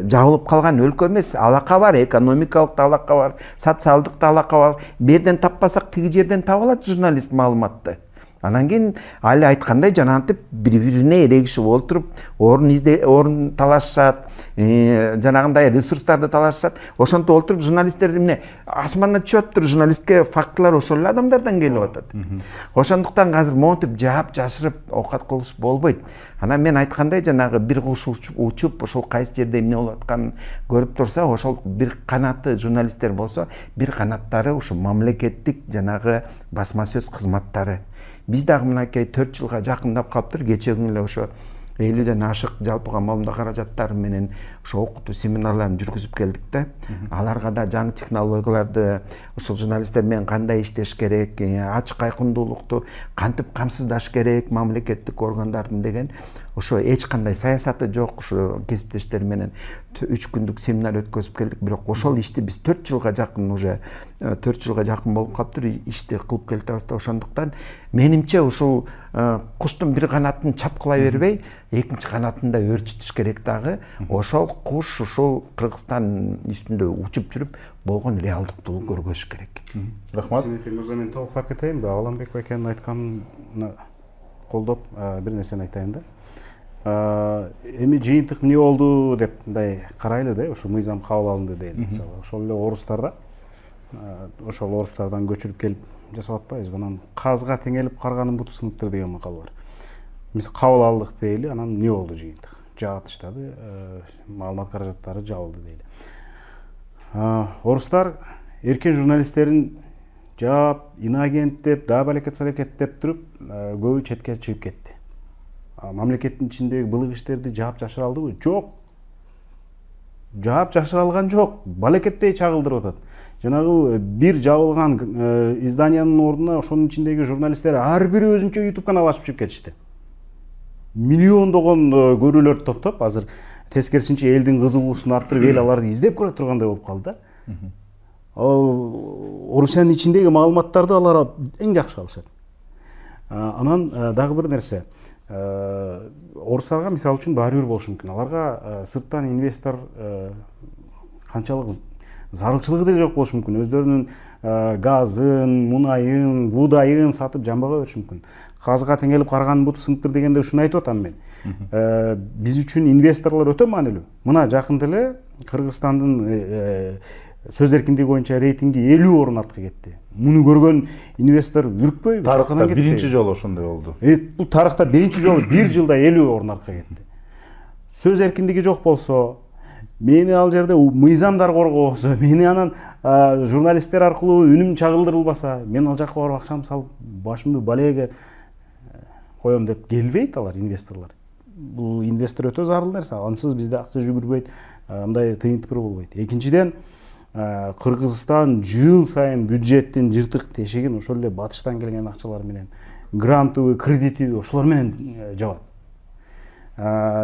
жабылып калган өлкө эмес, алака бар, экономикалык да алака бар, социалдык да алака бар. Берден таппасак тиги жерден таба алат журналист маалыматты. Анан кийин али айткандай жанагынтип бири-бирине эрегишип отуруп, орун талашышат, жанагындай ресурстарды талашышат. Ошентип отуруп журналисттер эмне асмандан түшүп атыптыр, журналистке фактылар ошол эле адамдардан келип атат. Ошондуктан азыр монтип жаап жашырып оокат кылыш болбойт. Анан мен айткандай жанагы бир куш учуп, ошол кайсы жерде эмне болуп атканын көрүп турса, ошол бир канаты журналисттер болсо, бир канаттары ошо мамлекеттик жанагы басма сөз кызматтары. Биз дагы мынакей 4 жылга жакындап калыптыр. Кечээ күнү эле ошо 50ден ашык жалпыга маалымат каражаттары менен ошо окутуу семинарларын жүргүзүп келдик да. Аларга да жаңы технологияларды, ошол журналисттер менен кандай иштеш керек, ачык айкындуулукту кантип камсыздаш керек мамлекеттик органдардын деген ошо эч кандай саясаты жок, ошо кесиптештер менен 3 күндүк семинар өткөзүп келдик. Бирок ошол ишти биз 4 жылга жакын уже 4 жылга жакын болуп калыптыр, ишти кылып келатабыз да. Ошондуктан менимче ушул куштун бир канатын чапкылай бербей, экинчи канатын да өөрчүтүш керек дагы. Ошол куш ушул Кыргызстан үстүндө учуп жүрүп болгон реалдыктуу көргөзүш керек. Рахмат. Мен толуктап кетейинби? Аланбек байкенин айтканын колдоп бир нерсени айтайын да. Эми жыйынтык эмне болду деп мындай карайлы да, ошо мыйзам кабыл алынды дейли. Мисалы ошол эле орустарда ошол орустардан көчүрүп келип жасап атпайбызбы? Анан казга теңелип карганын буту сыныптыр деген макал бар. Биз кабыл алдык дейли, анан эмне болду жыйынтык? Жаап таштады, маалымат каражаттары жабылды дейли. Орустар эркен журналисттерин жаап, инагент деп, дагы балекет салекет деп туруп, көбү четке чыгып кетти. Мамлекеттин ичиндеги былык иштерди жаап жашыра алдыбы? Жок. Жаап жашыра алган жок. Балекеттей чагылдырып атат. Жанагы бир жабылган изданиянын ордуна ошонун ичиндеги журналисттер ар бири өзүнчө YouTube канал ачып чыгып кетишти. Миллиондогон көрүүлөрдү топтоп, азыр тескерисинче элдин кызыгуусун арттырып, эл аларды издеп көрө тургандай болуп калды да. Орусиянын ичиндеги маалыматтарды алар эң жакшы алышат. Анан дагы бир нерсе. Орустарга мисалы үчүн баары бир болушу мүмкүн. Аларга сырттан инвестор канчалык зарылчылыгы деле жок болушу мүмкүн. Өздөрүнүн газын, мунайын, буудайын сатып жамбага бериши мүмкүн. Казга теңелип карганын буту сыныптыр дегенде ушуну айтып атам мен. Биз үчүн инвесторлор өтө маанилүү. Мына жакында эле Кыргызстандын сөз эркиндиги боюнча рейтинги 50 орун артка кетти. Муну көргөн инвестор үркпөйбү? Тарыхта биринчи жолу ошондой болду. Бул тарыхта биринчи жолу бир жылда 50 орун артка кетти. Сөз эркиндиги жок болсо, мени ал жерде мыйзамдар коргобосо, мени анан журналисттер аркылуу үнүм чагылдырылбаса, мен ал жакка барып акчамды салып, башымды балеге коем деп келбейт алар инвесторлор. Бул инвестор өтө зарыл нерсе. Ансыз бизде акча жүгүрбөйт, мындай тыйынтыпыр болбойт. Экинчиден, Кыргызстан жыл сайын бюджеттин жыртык тешигин ошол эле батыштан келген акчалар менен, грантыбы, кредитиби ошолор менен жабат.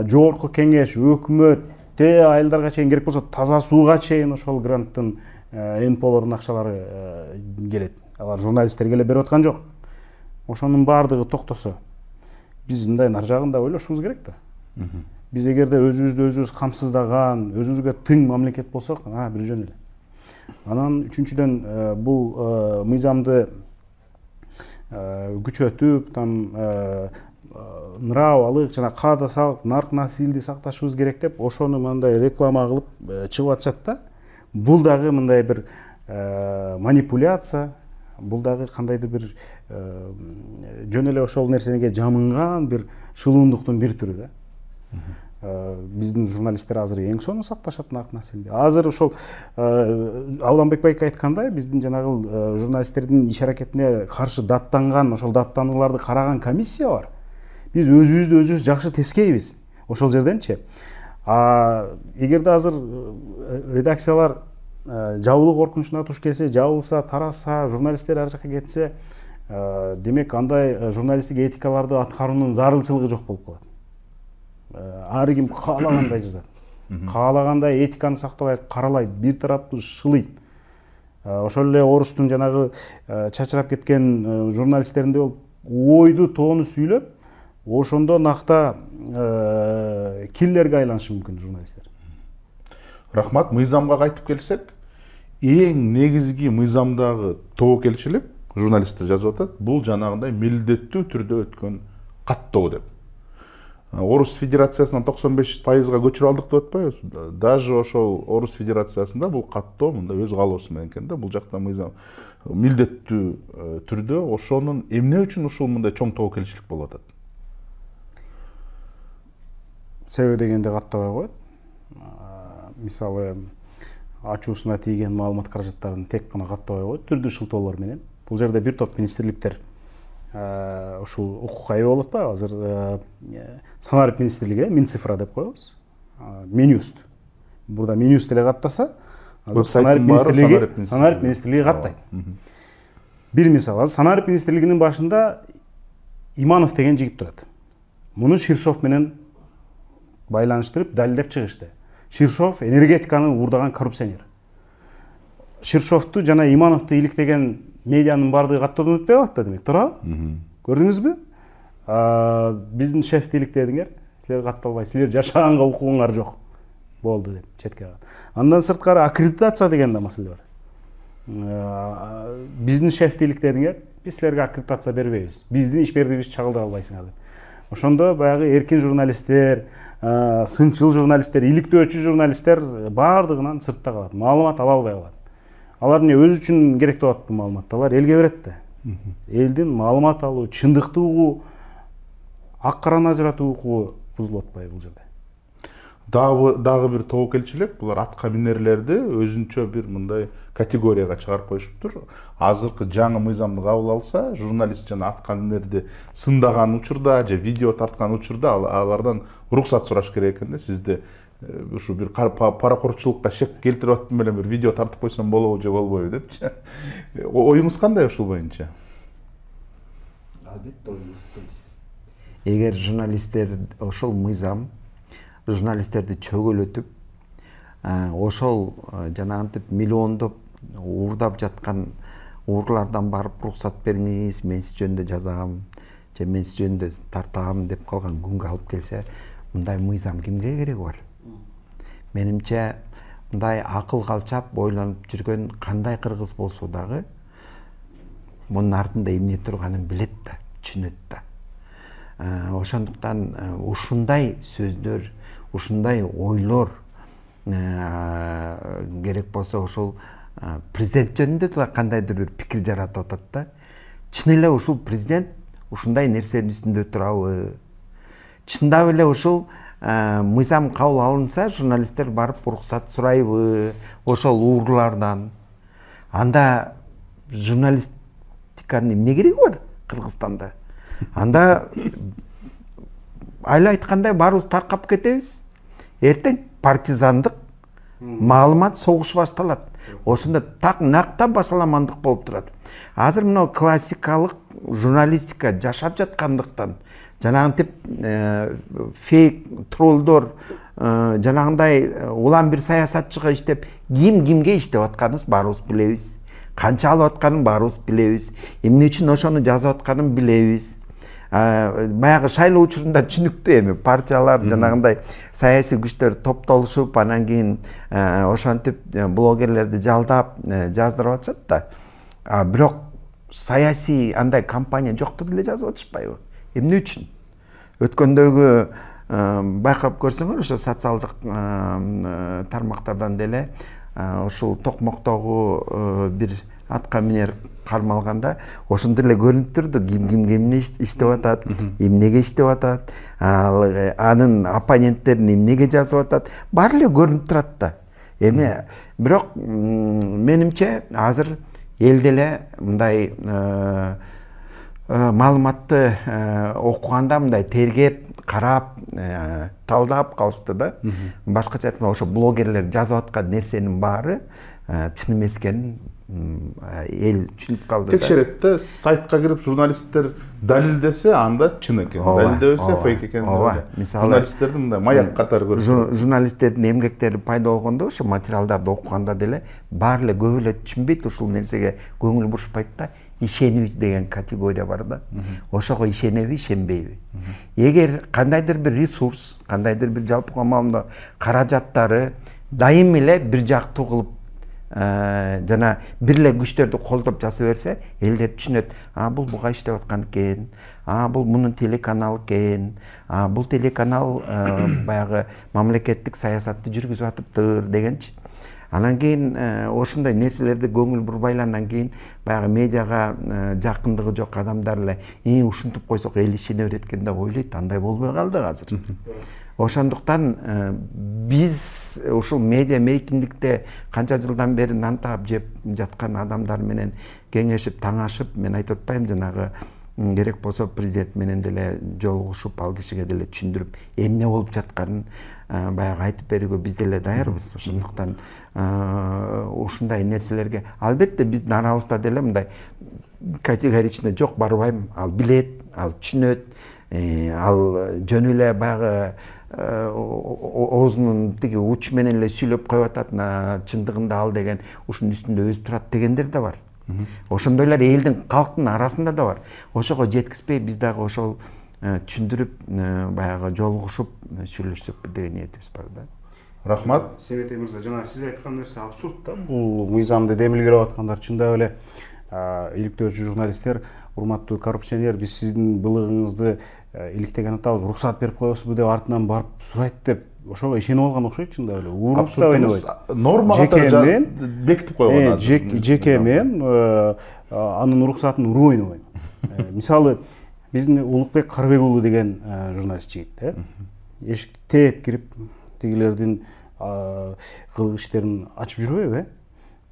Жогорку кеңеш, өкмөт айылдарга чейин керек болсо таза сууга чейин ошол гранттын НПОлордун акчалары келет. Алар журналисттерге эле берип аткан жок. Ошонун баардыгы токтосо, биз мындай нар жагын да ойлошубуз керек да. Биз эгерде өзүбүздү өзүбүз камсыздаган, өзүбүзгө тың мамлекет болсок, бир жөн эле. Анан үчүнчүдөн бул мыйзамды күчөтүп, нравалык жана каада салык, нарк насилди сакташыбыз керек деп, ошону мындай реклама кылып чыгып атышат да. Бул дагы мындай бир манипуляция, бул дагы кандайдыр бир жөн эле ошол нерсеге жамынган бир шылуундуктун бир түрү да. Биздин журналисттер азыр эң сонун сакташат нарк насилди. Азыр ошол Абыланбек байке айткандай, биздин жанагы журналисттердин иш аракетине каршы даттанган, ошол даттанууларды караган комиссия бар. Биз өзүбүздү өзүбүз жакшы тескейбиз ошол жерденчи. Эгерде азыр редакциялар жабылуу коркунучуна туш келсе, жабылса, тараса, журналисттер ар жакка кетсе, демек андай журналисттик этикаларды аткаруунун зарылчылыгы жок болуп калат. Ар ким каалагандай жазат. Каалагандай этиканы сактабай каралайт, бир тараптуу шылыйт. Ошол эле орустун жанагы чачырап кеткен журналисттеринде болуп, ойду тоону сүйлөп, ошондо накта киллерге айланышы мүмкүн журналисттер. Рахмат, мыйзамга кайтып келсек, эң негизги мыйзамдагы тобокелчилик, журналисттер жазып атат, бул жанагындай милдеттүү түрдө өткөн каттоо деп. Орус Федерациясынан 95%-га көчүрүп алдык деп атпайбыз. Даже ошол Орус Федерациясында бул каттоо мындай өз каалоосу менен экен да. Бул жакта мыйзам милдеттүү түрдө ошонун эмне үчүн ушул мындай чоң тобокелчилик болуп атат? Себеби дегенде каттабай коет. Мисалы, ачуусуна тийген маалымат каражаттарын тек гана каттабай коет, түрдүү шылтоолор менен. Бул жерде бир топ министрликтер ушул укукка ээ болуп атпайбы? Азыр санарип министрлиги, Минцифра деп коебуз. Минюст. Бурда Минюст деле каттаса, азыр санарип министрлиги каттайт. Бир мисал, санарип министрлигинин башында Иманов деген жигит турат. Муну Ширшов менен байланыштырып далилдеп чыгышты. Ширшов энергетиканы уурдаган коррупционер. Ширшовту жана Имановду иликтеген медианын бардыгы каттоодон өтпөй калат да, демек, туурабы? Көрдүңүзбү? Биздин шефти иликтедиңер, силер катталбайсыз, силер жашаганга укугуңар жок. Болду деп четке калат. Андан сырткары аккредитация деген да маселе бар. Биздин шефти иликтедиңер, биз силерге аккредитация бербейбиз. Биздин ишмердигибизди чагылдыра албайсыңар деп. ошондо баягы эркин журналисттер, сынчыл журналисттер, иликтөөчү журналисттер баардыгынан сыртта калат, маалымат ала албай калат. Алар эмне өзү үчүн керек деп атат бул маалыматты, алар элге берет да. Элдин маалымат алуу, чындыкты угуу, ак караны ажыратуу укугу бузулуп атпайбы бул жерде? Дагы бир тобокелчилик, булар атка минерлерди өзүнчө бир мындай категорияга чыгарып коюшуптур. Азыркы жаңы мыйзамды кабыл алса, журналист жана атка минерди сындаган учурда же видео тарткан учурда алардан уруксат сураш керек экен да. Сизде ушу бир паракорчулукка шек келтирип аттым эле бир видео тартып койсом болобу же болбойбу депчи. Оюңуз кандай ушул боюнча? Албетте оюңуз. Эгер журналисттер ошол мыйзам журналисттерди чөгөлөтүп, ошол жанагынтип миллиондоп уурдап жаткан уурлардан барып уруксат бериңиз, мен сиз жөнүндө жазам, же мен сиз жөнүндө тартам деп калган күнгө алып келсе, мындай мыйзам кимге кереги бар? Менимче мындай акыл калчап ойлонуп жүргөн кандай кыргыз болсо дагы мунун артында эмне турганын билет да, түшүнөт да. Ошондуктан ушундай сөздөр, ушундай ойлор керек болсо ошол президент жөнүндө да кандайдыр бир пикир жаратып атат да. Чын эле ушул президент ушундай нерсенин үстүндө турабы? Чындап эле ушул мыйзам кабыл алынса, журналисттер барып уруксат сурайбы ошол уурлардан? Анда журналистиканын эмне кереги бар Кыргызстанда? Анда айла айткандай баарыбыз таркап кетебиз. Эртең партизандык маалымат согуш башталат. Ошондо так накта басаламандык болуп турат. Азыр мына классикалык журналистика жашап жаткандыктан, жанагынтип фейк троллдор, жанагындай улам бир саясатчыга иштеп, кимге иштеп атканыбыз баарыбыз билебиз. Канча алып атканын баарыбыз билебиз. Эмне үчүн ошону жазып атканын билебиз. Баягы шайлоо учурунда түшүнүктүү эми партиялар жанагындай саясий күчтөр топтолушуп, анан кийин ошентип блогерлерди жалдап жаздырып атышат да. Бирок саясий андай компания жокту деле жазып атышпайбы? Эмне үчүн? Өткөндөгү байкап көрсөңөр, ошо социалдык тармактардан деле ушул токмоктогу бир атка минер кармалганда ошондо эле көрүнүп турду ким эмне иштеп атат, эмнеге иштеп атат, анын оппоненттерин эмнеге жазып атат, баары эле көрүнүп турат да. Эми бирок менимче азыр элде эле мындай маалыматты окуганда мындай тергеп, карап, талдап калышты да. Башкача айтканда ошо блогерлер жазып аткан нерсенин баары чын эмес экенин эл түшүнүп калды да. Текшерет да, сайтка кирип журналисттер далилдесе, анда чын экен. Далилдебесе фейк экен. Журналисттерди мындай маяк катары көрүп. Журналисттердин эмгектери пайда болгондо, ошо материалдарды окуганда деле баары эле көп эле түшүнбөйт, ушул нерсеге көңүл бурушпайт да. Ишенүү деген категория бар да. Ошого ишенеби, ишенбейби? Эгер кандайдыр бир ресурс, кандайдыр бир жалпыга маалымда каражаттары дайым эле бир жактуу кылып жана бир эле күчтөрдү колдоп жасай берсе, элдер түшүнөт. Бул буга иштеп аткан экен. Бул мунун телеканалы экен. Бул телеканал баягы мамлекеттик саясатты жүргүзүп атыптыр дегенчи. Анан кийин ошондой нерселерди көңүл бурбайландан кийин баягы медиага жакындыгы жок адамдар эле ушинтип койсок эл ишене берет экен деп ойлойт. Андай болбой калды азыр. Ошондуктан биз ушул медиа мейкиндикте канча жылдан бери нан таап жеп жаткан адамдар менен кеңешип, таңашып, мен айтып атпайм, жанагы керек болсо президент менен деле жолугушуп, ал кишиге деле түшүндүрүп, эмне болуп жатканын баягы айтып берүүгө биз деле даярбыз. Ошондуктан ушундай нерселерге албетте биздин арабызда деле мындай категорично жок барбайм, ал билет, ал түшүнөт, ал жөн эле баягы оозунун тиги уч менен эле сүйлөп коюп атат, чындыгында ал деген ушунун үстүндө өзү турат дегендер да бар. Ошондойлор элдин, калктын арасында да бар. Ошого жеткизбей биз дагы ошол түшүндүрүп, баягы жолугушуп сүйлөшсөк деген ниетибиз бар да. Рахмат. Себетей мырза, жана сиз айткан нерсе абсурд да. Бул мыйзамды демилгелеп аткандар чындап эле иликтөөчү журналисттер, урматтуу коррупционер, биз сиздин былыгыңызды иликтеген атабыз, уруксат берип коесузбу деп артынан барып сурайт деп ошого ишенип алган окшойт чындап эле. Уруп да ойнобойт. Нормага бекитип койгон. Жеке мен анын уруксатын уруп ойнобойм. Мисалы биздин Улукбек Карбек уулу деген журналист жигит, эшикти тээп кирип тигилердин кылык иштерин ачып жүрбөйбү?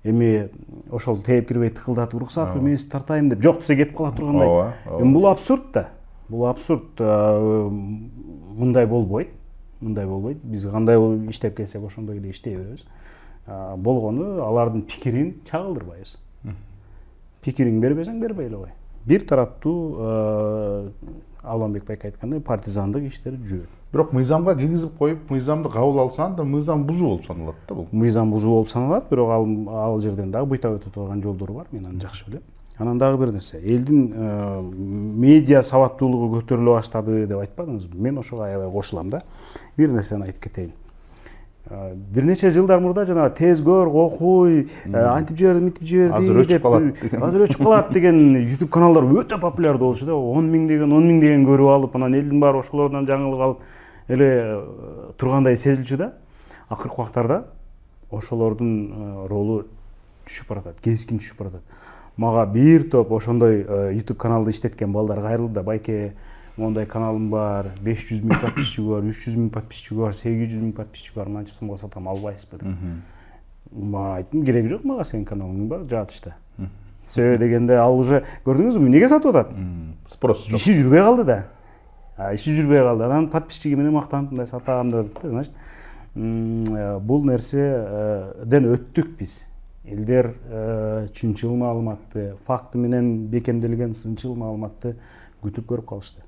Эми ошол тээп кирбей тыкылдатып уруксатпы мен сизди тартайм деп жок десе кетип кала тургандай. Эми бул абсурд да. Бул абсурд. Мындай болбойт. Мындай болбойт. Биз кандай иштеп келсек ошондой эле иштей беребиз. Болгону алардын пикирин чагылдырбайбыз. Пикириң бербесең бербей эле кой. Бир тараптуу Албанбек байке айткандай партизандык иштер жүрөт. Бирок мыйзамга киргизип коюп, мыйзамды кабыл алсаң да мыйзам бузуу болуп саналат да бул. Мыйзам бузуу болуп саналат, бирок ал жерден дагы буйтап өтө турган жолдор бар, мен аны жакшы билем. Анан дагы бир нерсе, элдин медиа сабаттуулугу көтөрүлө баштады деп айтпадыңызбы? Мен ошого аябай кошулам да. Бир нерсени айтып кетейин. Бир нече жылдар мурда жана тез көр, окуй, антип жиберди, мынтип жиберди деп азыр өчүп калат деген YouTube каналдар өтө популярдуу болчу да. 10 миң деген көрүп алып, анан элдин баары ошолордон жаңылык алып эле тургандай сезилчү да. Акыркы убактарда ошолордун ролу түшүп баратат, кескин түшүп баратат. Мага бир топ ошондой YouTube каналды иштеткен балдар кайрылды да, байке мондай каналым бар, 500 миң подписчиги бар, 300 миң подписчиги бар, 800 миң подписчиги бар, манча сомго сатам, албайсызбы деп. Ма айттым, кереги жок мага сенин каналың бар, жатышта. Себеби дегенде ал уже көрдүңүзбү, эмнеге сатып атат? Спрос жок. Иши жүрбөй калды да. Иши жүрбөй калды. Анан подписчиги менен мактанып мындай сатам деп атат, значит. Бул нерседен өттүк биз. Элдер чынчыл маалыматты, факты менен бекемделген сынчыл маалыматты күтүп көрүп калышты.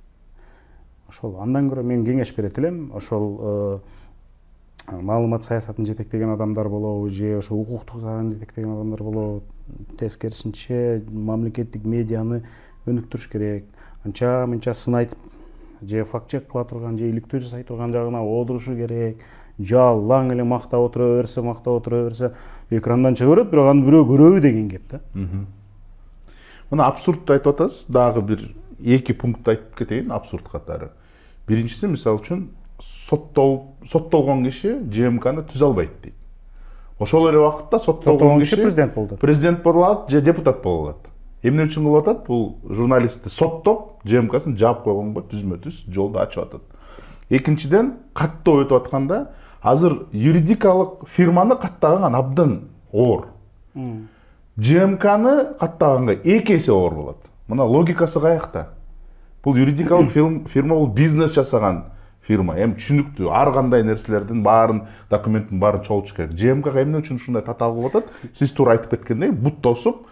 Ошол андан көрө мен кеңеш берет элем, ошол маалымат саясатын жетектеген адамдар болобу, же ошо укуктук саясатын жетектеген адамдар болобу, тескерисинче мамлекеттик медианы өнүктүрүш керек. Анча-мынча сын айтып, же факт чек кыла турган, же иликтөө жасай турган жагына одурушу керек. Жалаң эле мактап отура берсе, экрандан чыга берет, бирок аны бирөө көрөбү деген кеп да. Мына абсурдду айтып атасыз, дагы бир эки пункт айтып кетейин абсурд катары. Биринчиси, мисалы үчүн, соттолгон киши ЖМКны түзө албайт дейт. Ошол эле убакытта соттолгон киши президент боло алат же депутат боло алат. Эмне үчүн кылып атат? Бул журналистти соттоп, ЖМКсын жаап койгонго түзмө-түз жолду ачып атат. Экинчиден, каттоо өтүп атканда, азыр юридикалык фирманы каттаган абдан оор. ЖМКны каттаганга 2 эсе оор болот. Мына логикасы каякта? Бул юридикалык фирма, бул бизнес жасаган фирма. Эми түшүнүктүү, ар кандай нерселердин баарын, документтин баарын чогултуш керек. ЖМКга эмне үчүн ушундай татаал болуп атат? Сиз туура айтып кеткендей, бут тосуп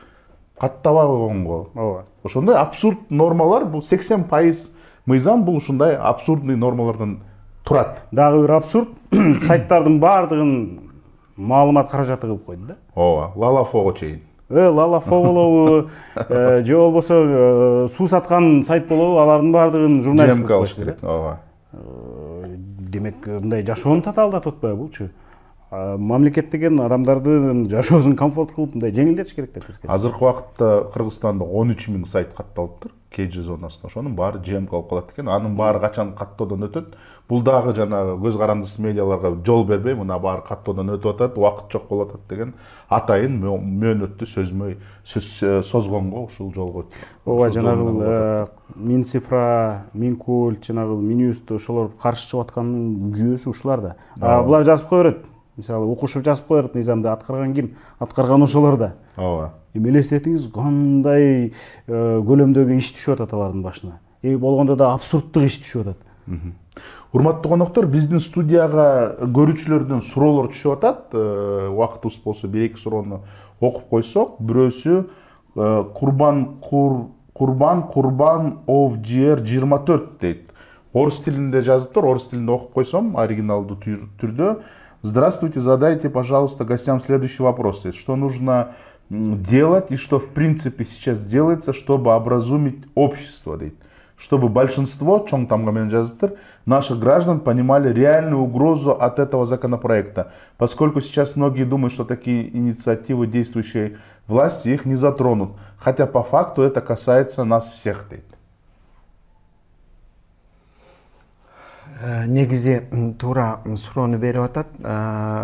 каттабай койгонго. Ооба. Ошондой абсурд нормалар, бул 80% мыйзам бул ушундай абсурдный нормалардан турат. Дагы бир абсурд, сайттардын баардыгын маалымат каражаты кылып койду да. Ооба, Лалафого чейин. Лалафо болобу, же болбосо суу саткан сайт болобу, алардын баардыгын журналист кылып койду керек. Ооба. Демек, мындай жашоону татаалдатып атпайбы булчу? Мамлекет деген адамдардын жашоосун комфорт кылып мындай жеңилдетиш керек деп эскертем. Азыркы убакытта Кыргызстанда 13 миң сайт катталыптыр. KG зонасында. Ошонун баары ЖМК болуп калат экен. Анын баары качан каттоодон өтөт? Бул дагы жанагы көз карандысыз медиаларга жол бербей, мына баары каттоодон өтүп атат, убакыт жок болуп атат деген атайын мөөнөттү созгонго ушул жолго. Ооба, жанагы Минцифра, Минкульт, жанагы Минюст ошолор каршы чыгып атканын жүйөсү ушулар да. Булар жазып кое берет. Мисалы, Укушев жазып кое берет, мыйзамды аткарган ким? Аткарган ошолор да. Ооба. Эми элестетиңиз, кандай көлөмдөгү иш түшүп атат алардын башына. Болгондо да абсурддук иш түшүп атат. Урматтуу коноктор, биздин студияга көрүүчүлөрдөн суроолор түшүп атат. Убактыбыз болсо 1-2 суроону окуп койсок, бирөөсү Курбан Овжер 24 дейт. Орус тилинде жазыптыр, орус тилинде окуп койсом, оригиналдуу түрдө. Здравствуйте, задайте, пожалуйста, гостям следующий вопрос. Что нужно делать и что в принципе сейчас делается, чтобы образумить общество, дейт. чтобы большинство, чоң тамга менен жазыптыр, наших граждан понимали реальную угрозу от этого законопроекта, поскольку сейчас многие думают, что такие инициативы действующей власти их не затронут, хотя по факту это касается нас всех. Негизи туура суроону берип атат.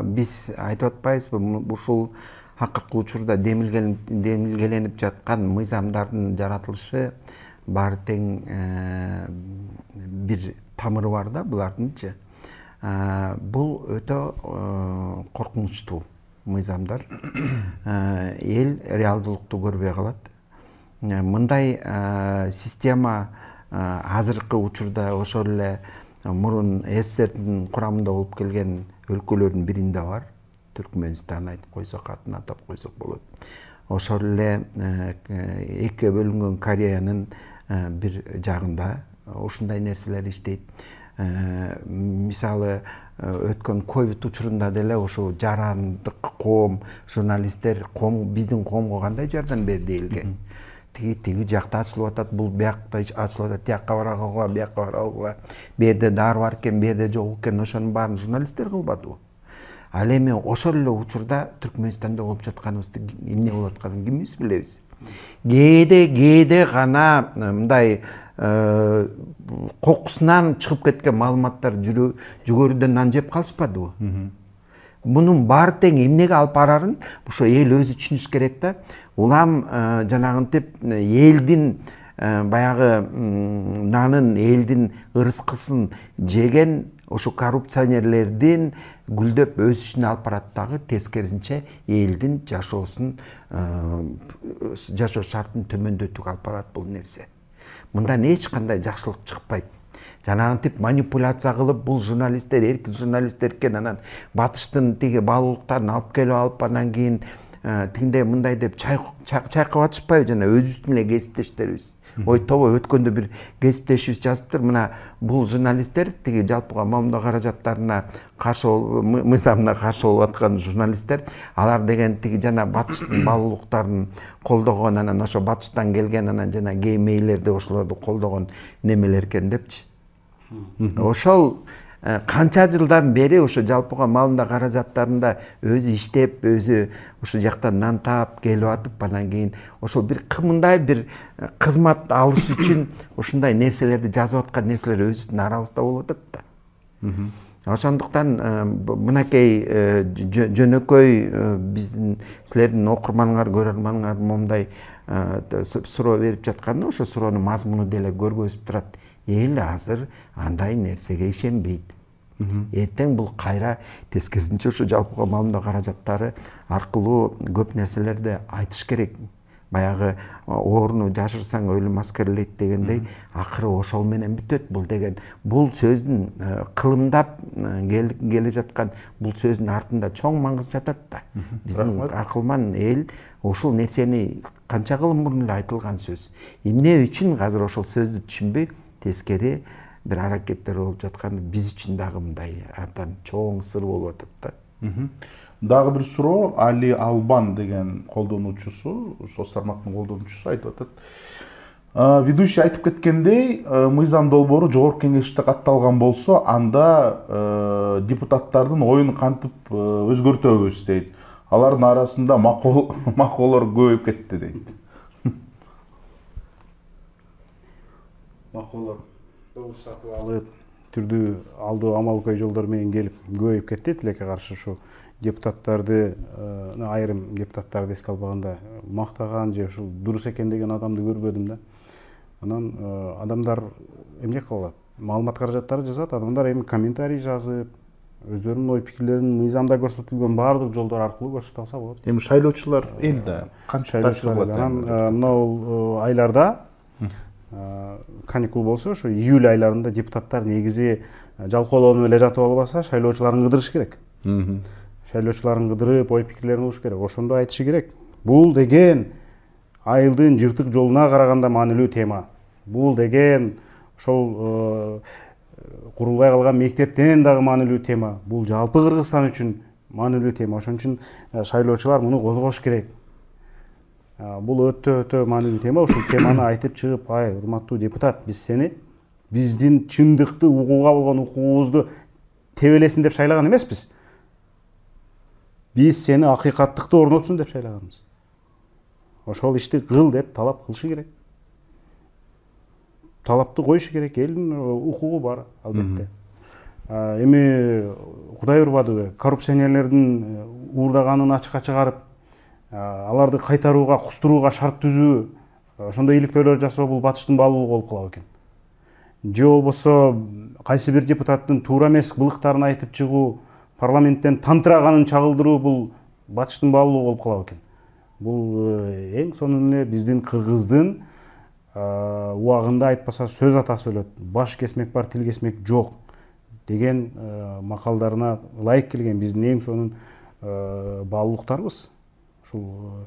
Биз айтып атпайбызбы, ушул акыркы учурда демилгеленип жаткан мыйзамдардын жаратылышы баары тең бир тамыры бар да булардынчы. Бул өтө коркунучтуу мыйзамдар. Эл реалдуулукту көрбөй калат. Мындай система азыркы учурда ошол эле мурун СССРдин курамында болуп келген өлкөлөрдүн биринде бар. Түркмөнстан айтып койсок, атын атап койсок болот. Ошол эле экиге бөлүнгөн Кореянын бир жагында ушундай нерселер иштейт. Мисалы өткөн ковид учурунда деле ошо жарандык коом, журналисттер биздин коомго кандай жардам берди элге. Тиги жакта ачылып атат, бул биякта ачылып атат, тиякка барагыла, биякка барагыла, берде дары бар экен, берде жок экен, ошонун баарын журналисттер кылбадыбы? Ал эми ошол эле учурда Түркмөнстанда болуп жатканыбызды эмне болуп атканын кимибиз билебиз. Кээде гана мындай кокусунан чыгып кеткен маалыматтар жүгөрүдөн нан жеп калышпадыбы? Мунун баары тең эмнеге алып барарын ошо эл өзү түшүнүш керек да. Улам жанагынтип элдин баягы нанын, элдин ырыскысын жеген ошо коррупционерлердин гүлдөп өсүшүнө алып барат дагы, тескерисинче элдин жашоо шартын төмөндөтүүгө алып барат бул нерсе. Мындан эч кандай жакшылык чыкпайт. Жанагынтип манипуляция кылып, бул журналисттер, эркин журналисттер экен, анан батыштын тиги баалуулуктарын алып келип анан кийин тигиндей мындай деп чайкап атышпайбы, жана өзүбүздүн эле кесиптештерибиз. Ой тобо өткөндө бир кесиптешибиз жазыптыр, мына бул журналисттер тиги жалпыга маамдоо каражаттарына каршы, мыйзамына каршы болуп аткан журналисттер, алар деген тиги жана батыштын баалуулуктарын колдогон, анан ошо батыштан келген, анан жана гей мейлерди ошолорду колдогон немелер экен депчи. Ошол канча жылдан бери ошо жалпыга маалымдоо каражаттарында өзү иштеп, өзү ошо жактан нан таап келип атып, анан кийин ошол бир мындай бир кызмат алыш үчүн ушундай нерселерди жазып аткан нерселер өзүбүздүн арабызда болуп атат да. Ошондуктан мынакей жөнөкөй биздин силердин окурманыңар, көрөрманыңар момундай суроо берип жатканда, ошо суроонун мазмуну деле көргөзүп турат. Эл азыр андай нерсеге ишенбейт. Эртең бул кайра тескерисинче ошо жалпыга маалымдоо каражаттары аркылуу көп нерселерди айтыш керек. Баягы ооруну жашырсаң өлүм аскерлейт дегендей, акыры ошол менен бүтөт бул деген. Бул сөздүн кылымдап келе жаткан бул сөздүн артында чоң маңыз жатат да. Биздин акылман эл ошол нерсени канча кылым мурун эле айтылган сөз. Эмне үчүн азыр ошол сөздү түшүнбөй тескери бир аракеттер болуп жатканы биз үчүн дагы мындай абдан чоң сыр болуп атат да. Дагы бир суроо, Али Албан деген колдонуучусу, соц тармактын колдонуучусу айтып атат. Ведущий айтып кеткендей, мыйзам долбоору жогорку кеңеште катталган болсо, анда депутаттардын оюн кантип өзгөртөбүз дейт. Алардын арасында макоолор көбөйүп кетти дейт. Макоолор сатып алып, түрдүү алдоо амал кой жолдор менен келип көбөйүп кетти. Тилекке каршы ушу депутаттарды, айрым депутаттарды эске албаганда мактаган же ушул дурус экен деген адамды көрбөдүм да. Анан адамдар эмне кылат? Маалымат каражаттары жазат, адамдар эми комментарий жазып, өздөрүнүн ой пикирлерин мыйзамда көрсөтүлгөн баардык жолдор аркылуу көрсөтө алса болот. Эми шайлоочулар элде канча таасир кылат? Анан мынау айларда каникул болсо, ошо июль айларында депутаттар негизи жалкоолонуп эле жатып албаса, шайлоочуларын кыдырыш керек. Шайлоочуларын кыдырып, ой пикирлерин угуш керек. Ошондо айтышы керек. Бул деген айылдын жыртык жолуна караганда маанилүү тема. Бул деген ошол курулбай калган мектептен дагы маанилүү тема. Бул жалпы Кыргызстан үчүн маанилүү тема. Ошон үчүн шайлоочулар муну козгош керек. Бул өтө маанилүү тема. Ушул теманы айтып чыгып, ай урматтуу депутат, биз сени биздин чындыкты угууга болгон укугубузду тебелесин деп шайлаган эмеспиз. Биз сени акыйкаттыкты орнотсун деп шайлаганбыз. Ошол ишти кыл деп талап кылышы керек. Талапты коюшу керек. Элдин укугу бар, албетте. Эми Кудай урбадыбы, коррупционерлердин уурдаганын ачыкка чыгарып, аларды кайтарууга, кустурууга шарт түзүү, ошондой иликтөөлөр жасоо бул батыштын баалуулугу болуп калабы экен. Же болбосо кайсы бир депутаттын туура эмес былыктарын айтып чыгуу, парламенттен тантыраганын чагылдыруу бул батыштын баалуулугу болуп калабы экен. Бул эң сонун эле биздин кыргыздын убагында айтпаса сөз атасы өлөт. Баш кесмек бар, тил кесмек жок деген макалдарына ылайык келген биздин эң сонун баалуулуктарыбыз. Ушул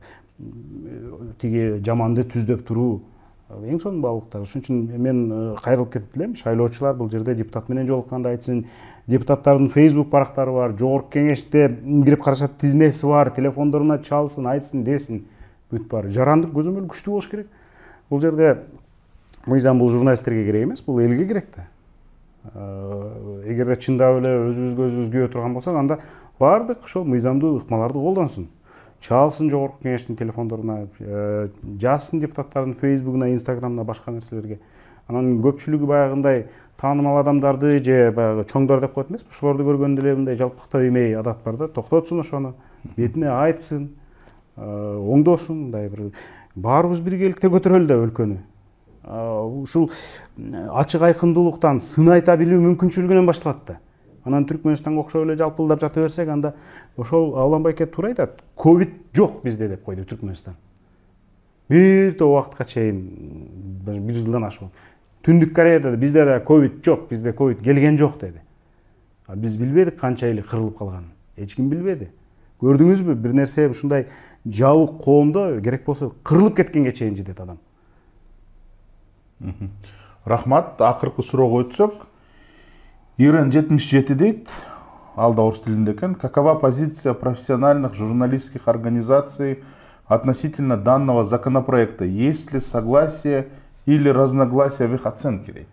тиги жаманды түздөп туруу эң сонун баалуулуктар. Ошон үчүн мен кайрылып кетет элем. Шайлоочулар бул жерде депутат менен жолукканда айтсын. Депутаттардын Facebook барактары бар, жогорку кеңеште кирип карашат тизмеси бар, телефондоруна чалсын, айтсын, десин. Бүт бар. Жарандык көзөмөл күчтүү болуш керек. Бул жерде мыйзам бул журналисттерге керек эмес, бул элге керек да. Эгерде чындап эле өзүбүзгө өзүбүз күйө турган болсок, анда баардык ошол мыйзамдуу ыкмаларды колдонсун. Чалсын жогорку кеңештин телефондоруна, жазсын депутаттардын Facebook'уна, Instagram'ына, башка нерселерге. Анан көпчүлүгү баягындай таанымал адамдарды же баягы чоңдор деп коет эмес, ошолорду көргөндө эле мындай жалпактап эмей адат бар да, токтотсун ошону, бетине айтсын, оңдосун, мындай бир баарыбыз биргеликте көтөрөлү да өлкөнү. Ушул ачык айкындуулуктан сын айта билүү мүмкүнчүлүгүнөн башталат да. Анан Түркмөнстанга окшоп эле жалпылдап жата берсек, анда ошол Уланбайке туура айтат. Ковид жок бизде деп койду Түркмөнстан. Бир топ убакытка чейин, бир жылдан ашып. Түндүк Кореяда да бизде да ковид жок, бизде ковид келген жок деди. Биз билбедик канча эли кырылып калганын. Эч ким билбеди. Көрдүңүзбү, бир нерсе ушундай жабык коомдо керек болсо кырылып кеткенге чейин жетет адам. Рахмат, акыркы суроого өтсөк. Ирен 77 дейт, ал да орус тилинде экен. Какова позиция профессиональных журналистских организаций относительно данного законопроекта? Есть ли согласие или разногласия в их оценке, дейт?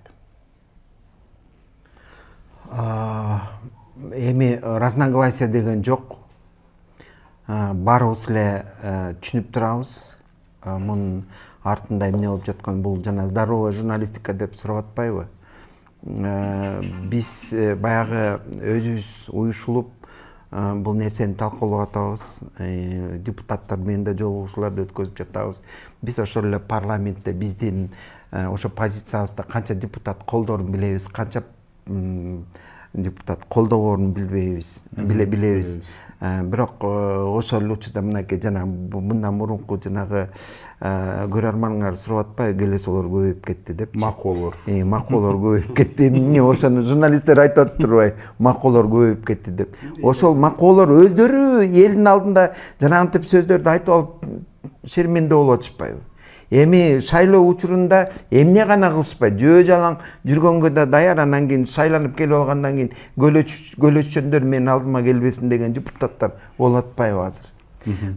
Эми разногласия деген жок. Баарыбыз эле түшүнүп турабыз. Мунун артында эмне болуп жаткан, бул жана здоровая журналистика деп сурап атпайбы? Биз баягы өзүбүз уюшулуп бул нерсени талкуулап атабыз. Депутаттар менен да жолугушууларды өткөзүп жатабыз. Биз ошол эле парламентте биздин ошо позициябызды канча депутат колдоорун билебиз, канча депутат колдобоорун билбейбиз, билебиз. Бирок ошол эле учурда мынакей жана мындан мурунку жанагы көрөрманыңар сурап атпайбы, келесолор көбөйүп кетти деп. Маколор. Маколор көбөйүп кетти. Эмне ошону журналисттер айтып атпайбы, маколор көбөйүп кетти деп. Ошол маколор өздөрү элдин алдында жанагынтип сөздөрдү айтып алып шермендөө болуп атышпайбы? Эми шайлоо учурунда эмне гана кылышпайт, жөө жалаң жүргөнгө да даяр, анан кийин шайланып келип алгандан кийин көлөччөндөр менин алдыма келбесин деген депутаттар болуп атпайбы азыр.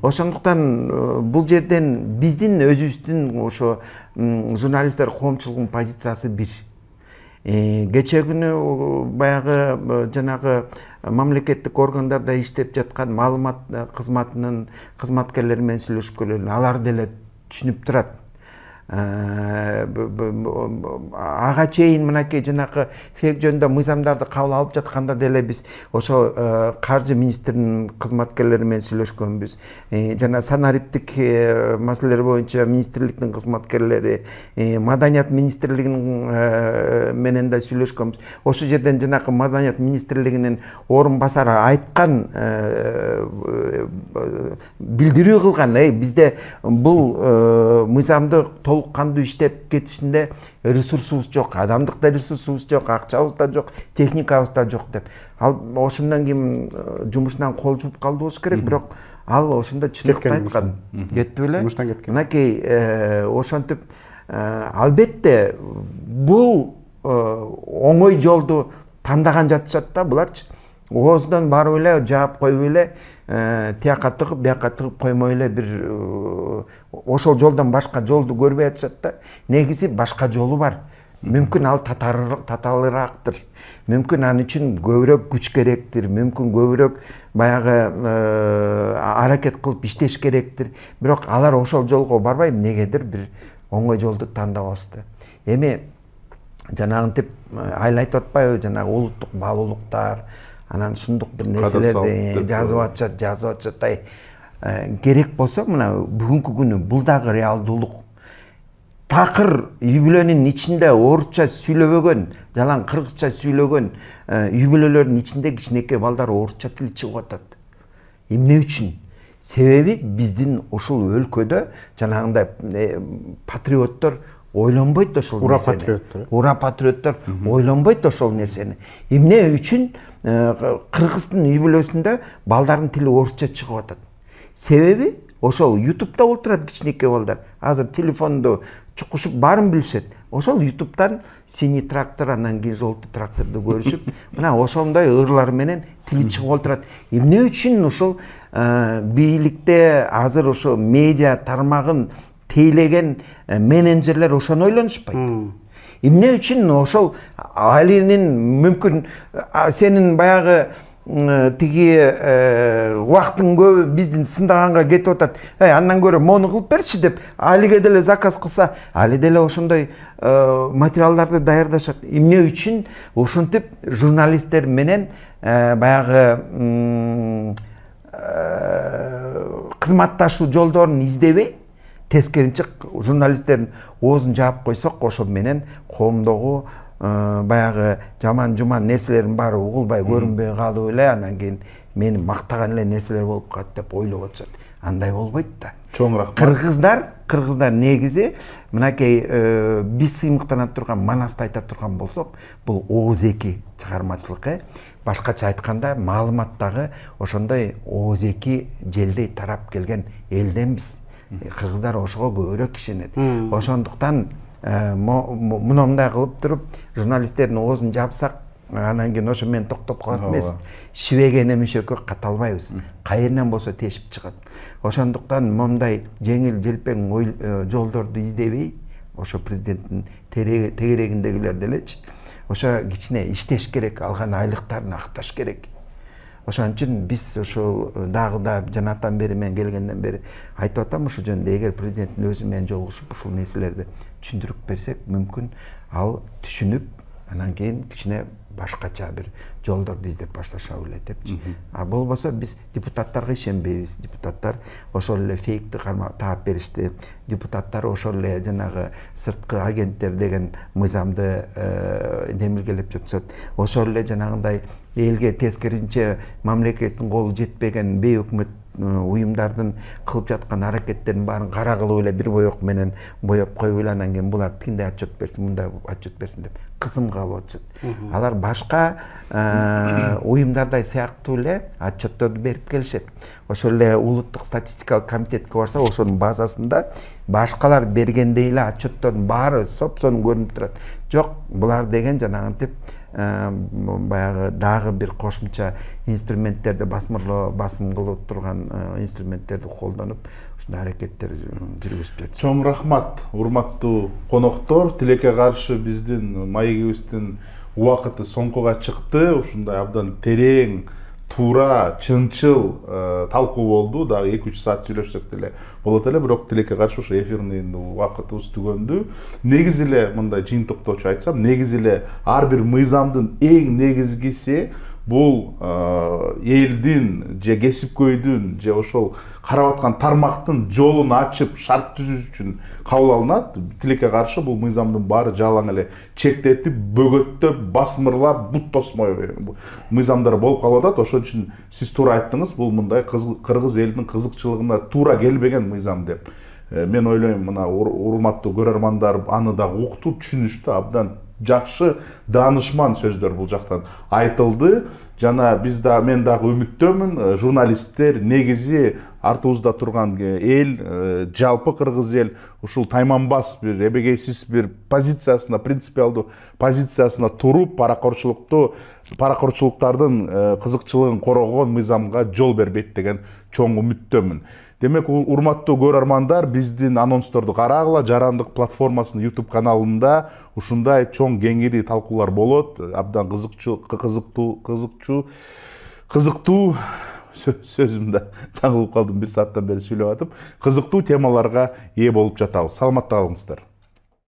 Ошондуктан бул жерден биздин өзүбүздүн ошо журналисттер коомчулугунун позициясы бир. Кече күнү баягы жанагы мамлекеттик органдарда иштеп жаткан маалымат кызматынын кызматкерлери менен сүйлөшүп көрөлү. Алар деле түшүнүп турат. Ага чейин мынакей жанакы фейк жөнүндө мыйзамдарды кабыл алып жатканда деле биз ошо каржы министринин кызматкерлери менен сүйлөшкөнбүз. Жана санариптик маселелер боюнча министрликтин кызматкерлери, маданият министрлигинин менен да сүйлөшкөнбүз. Ошол жерден жанакы маданият министрлигинин орун басары айткан билдирүү кылган, бизде бул мыйзамды толук кандуу иштеп кетишинде ресурсубуз жок, адамдык да ресурсубуз жок, акчабыз да жок, техникабыз да жок деп. Ал ошондон кийин жумушунан кол жууп калды болуш керек, бирок ал ошондо чындыкты айткан. Кетти беле? Жумуштан кеткен. Мынакей ошентип албетте бул оңой жолду тандаган жатышат да буларчы. оозунан барып эле жаап коюп эле тияка тыгып бияка тыгып коймой эле бир ошол жолдон башка жолду көрбөй атышат да. Негизи башка жолу бар. Мүмкүн ал татаалыраактыр. Мүмкүн ал үчүн көбүрөөк күч керектир. Мүмкүн көбүрөөк баягы аракет кылып иштеш керектир. Бирок алар ошол жолго барбай эмнегедир бир оңой жолду тандап алышты. Эми жанагынтип айлайтып атпайбы, жанагы улуттук баалуулуктар, анан ушундук бир нерселерди жазып атышат. Керек болсо мына бүгүнкү күнү бул дагы реалдуулук. Такыр үй-бүлөнүн ичинде орусча сүйлөбөгөн, жалаң кыргызча сүйлөгөн үй-бүлөлөрдүн ичинде кичинекей балдар орусча тил чыгып атат. Эмне үчүн? Себеби биздин ушул өлкөдө жанагындай патриоттор ойлонбойт ошол нерсени. Ура патриоттор ойлонбойт ошол нерсени. Эмне үчүн кыргыздын үй-бүлөсүндө балдардын тили орусча чыгып атат? Себеби ошол YouTube'да олтурат кичинекей балдар. Азыр телефонду чукушуп баарын билишет. Ошол YouTube'дан синий трактор, анан кийин жолту тракторду көрүшүп, мына ошондой ырлар менен тили чыгып олтурат. Эмне үчүн ошол бийликте азыр ошо медиа тармагын тейлеген менеджерлер ошону ойлонушпайт. Эмне үчүн ошол Алинин мүмкүн сенин баягы тиги убактын көбү биздин сындаганга кетип атат. Андан көрө мону кылып берчи деп Алиге деле заказ кылса, Али деле ошондой материалдарды даярдашат. Эмне үчүн ушинтип журналисттер менен баягы кызматташуу жолдорун издебей, тескеринче журналисттердин оозун жаап койсок, ошол менен коомдогу баягы жаман-жуман нерселердин баары угулбай көрүнбөй калып эле, анан кийин мени мактаган эле нерселер болуп калат деп ойлоп атышат. Андай болбойт да. Чоң рахмат. Кыргыздар негизи мынакей биз сыймыктана турган Манасты айта турган болсок, бул ооз-2 чыгармачылык. Башкача айтканда, маалыматтагы ошондой ооз-2 желдей тарап келген элденбиз. Кыргыздар ошого көбүрөөк ишенет. Ошондуктан мындай кылып туруп журналисттердин оозун жапсак, анан кийин ошо менен токтоп калат эмес. Шибегене мүшөккө каталбайбыз. Кайеринен болсо тешип чыгат. Ошондуктан мындай жеңил желпең жолдорду издебей, ошо президенттин тегерегиндегилер делечи, ошо кичине иштеш керек, алган айлыктарын акташ керек. Ошон үчүн биз ошол дагы да жанатан бери мен келгенден бери айтып атам, ушул жөнүндө эгер президенттин өзү менен жолугушуп ушул нерселерди түшүндүрүп берсек, мүмкүн ал түшүнүп, анан кийин кичине башкача бир жолдорду издеп башташа белет депчи. А болбосо биз депутаттарга ишенбейбиз. Депутаттар ошол эле фейкти таап беришти. Депутаттар ошол эле жанагы сырткы агенттер деген мыйзамды демилгелеп жатышат. Ошол эле жанагындай элге тескеринче мамлекеттин колу жетпеген бейөкмөт уюмдардын кылып жаткан аракеттерин баарын кара кылып эле бир боек менен боеп коюп эле, анан кийин булар тигиндей отчет берсин, мындай отчет берсин деп кысымга алып атышат. Алар башка уюмдардай сыяктуу эле отчетторду берип келишет. Ошол эле улуттук статистикалык комитетке барса, ошонун базасында башкалар бергендей эле отчеттордун баары соп-сонун көрүнүп турат. Жок, булар деген жанагынтип баягы дагы бир кошумча инструменттерди басым кылып турган инструменттерди колдонуп ушундай аракеттер жүргүзүп жатышат. Чоң рахмат, урматтуу коноктор. Тилекке каршы биздин маегибиздин убакыты соңкуга чыкты. Ушундай абдан терең, туура, чынчыл талкуу болду. Дагы 2-3 саат сүйлөшсөк деле болот эле, бирок тилекке каршы ушу эфирдин убакытыбыз түгөндү. Негизи эле мындай жыйынтыктоочу айтсам, негизи эле ар бир мыйзамдын эң негизгиси бул элдин же кесипкөйдүн же ошол карап аткан тармактын жолун ачып шарт түзүш үчүн кабыл алынат. Тилекке каршы бул мыйзамдын баары жалаң эле чектетип, бөгөттөп, басмырлап, бут тосмой мыйзамдар болуп калып атат. Ошон үчүн сиз туура айттыңыз, бул мындай кыргыз элинин кызыкчылыгына туура келбеген мыйзам деп. Мен ойлойм, мына урматтуу көрөрмандар аны да уктуп түшүнүштү, абдан жакшы даанышман сөздөр бул жактан айтылды. Жана мен дагы үмүттөмүн, журналисттер негизи артыбызда турган эл, жалпы кыргыз эл ушул тайманбас бир эбегейсиз бир позициясына, принципиалдуу позициясына туруп, паракорчулуктардын кызыкчылыгын корогон мыйзамга жол бербейт деген чоң үмүттөмүн. Демек, урматтуу көрөрмандар, биздин анонсторду карагыла, Жарандык платформасынын YouTube каналында ушундай чоң кеңири талкуулар болот. Абдан кызыктуу сөзүмдө жаңылып калдым, 1 сааттан бери сүйлөп атып, кызыктуу темаларга ээ болуп жатабыз. Саламатта калыңыздар.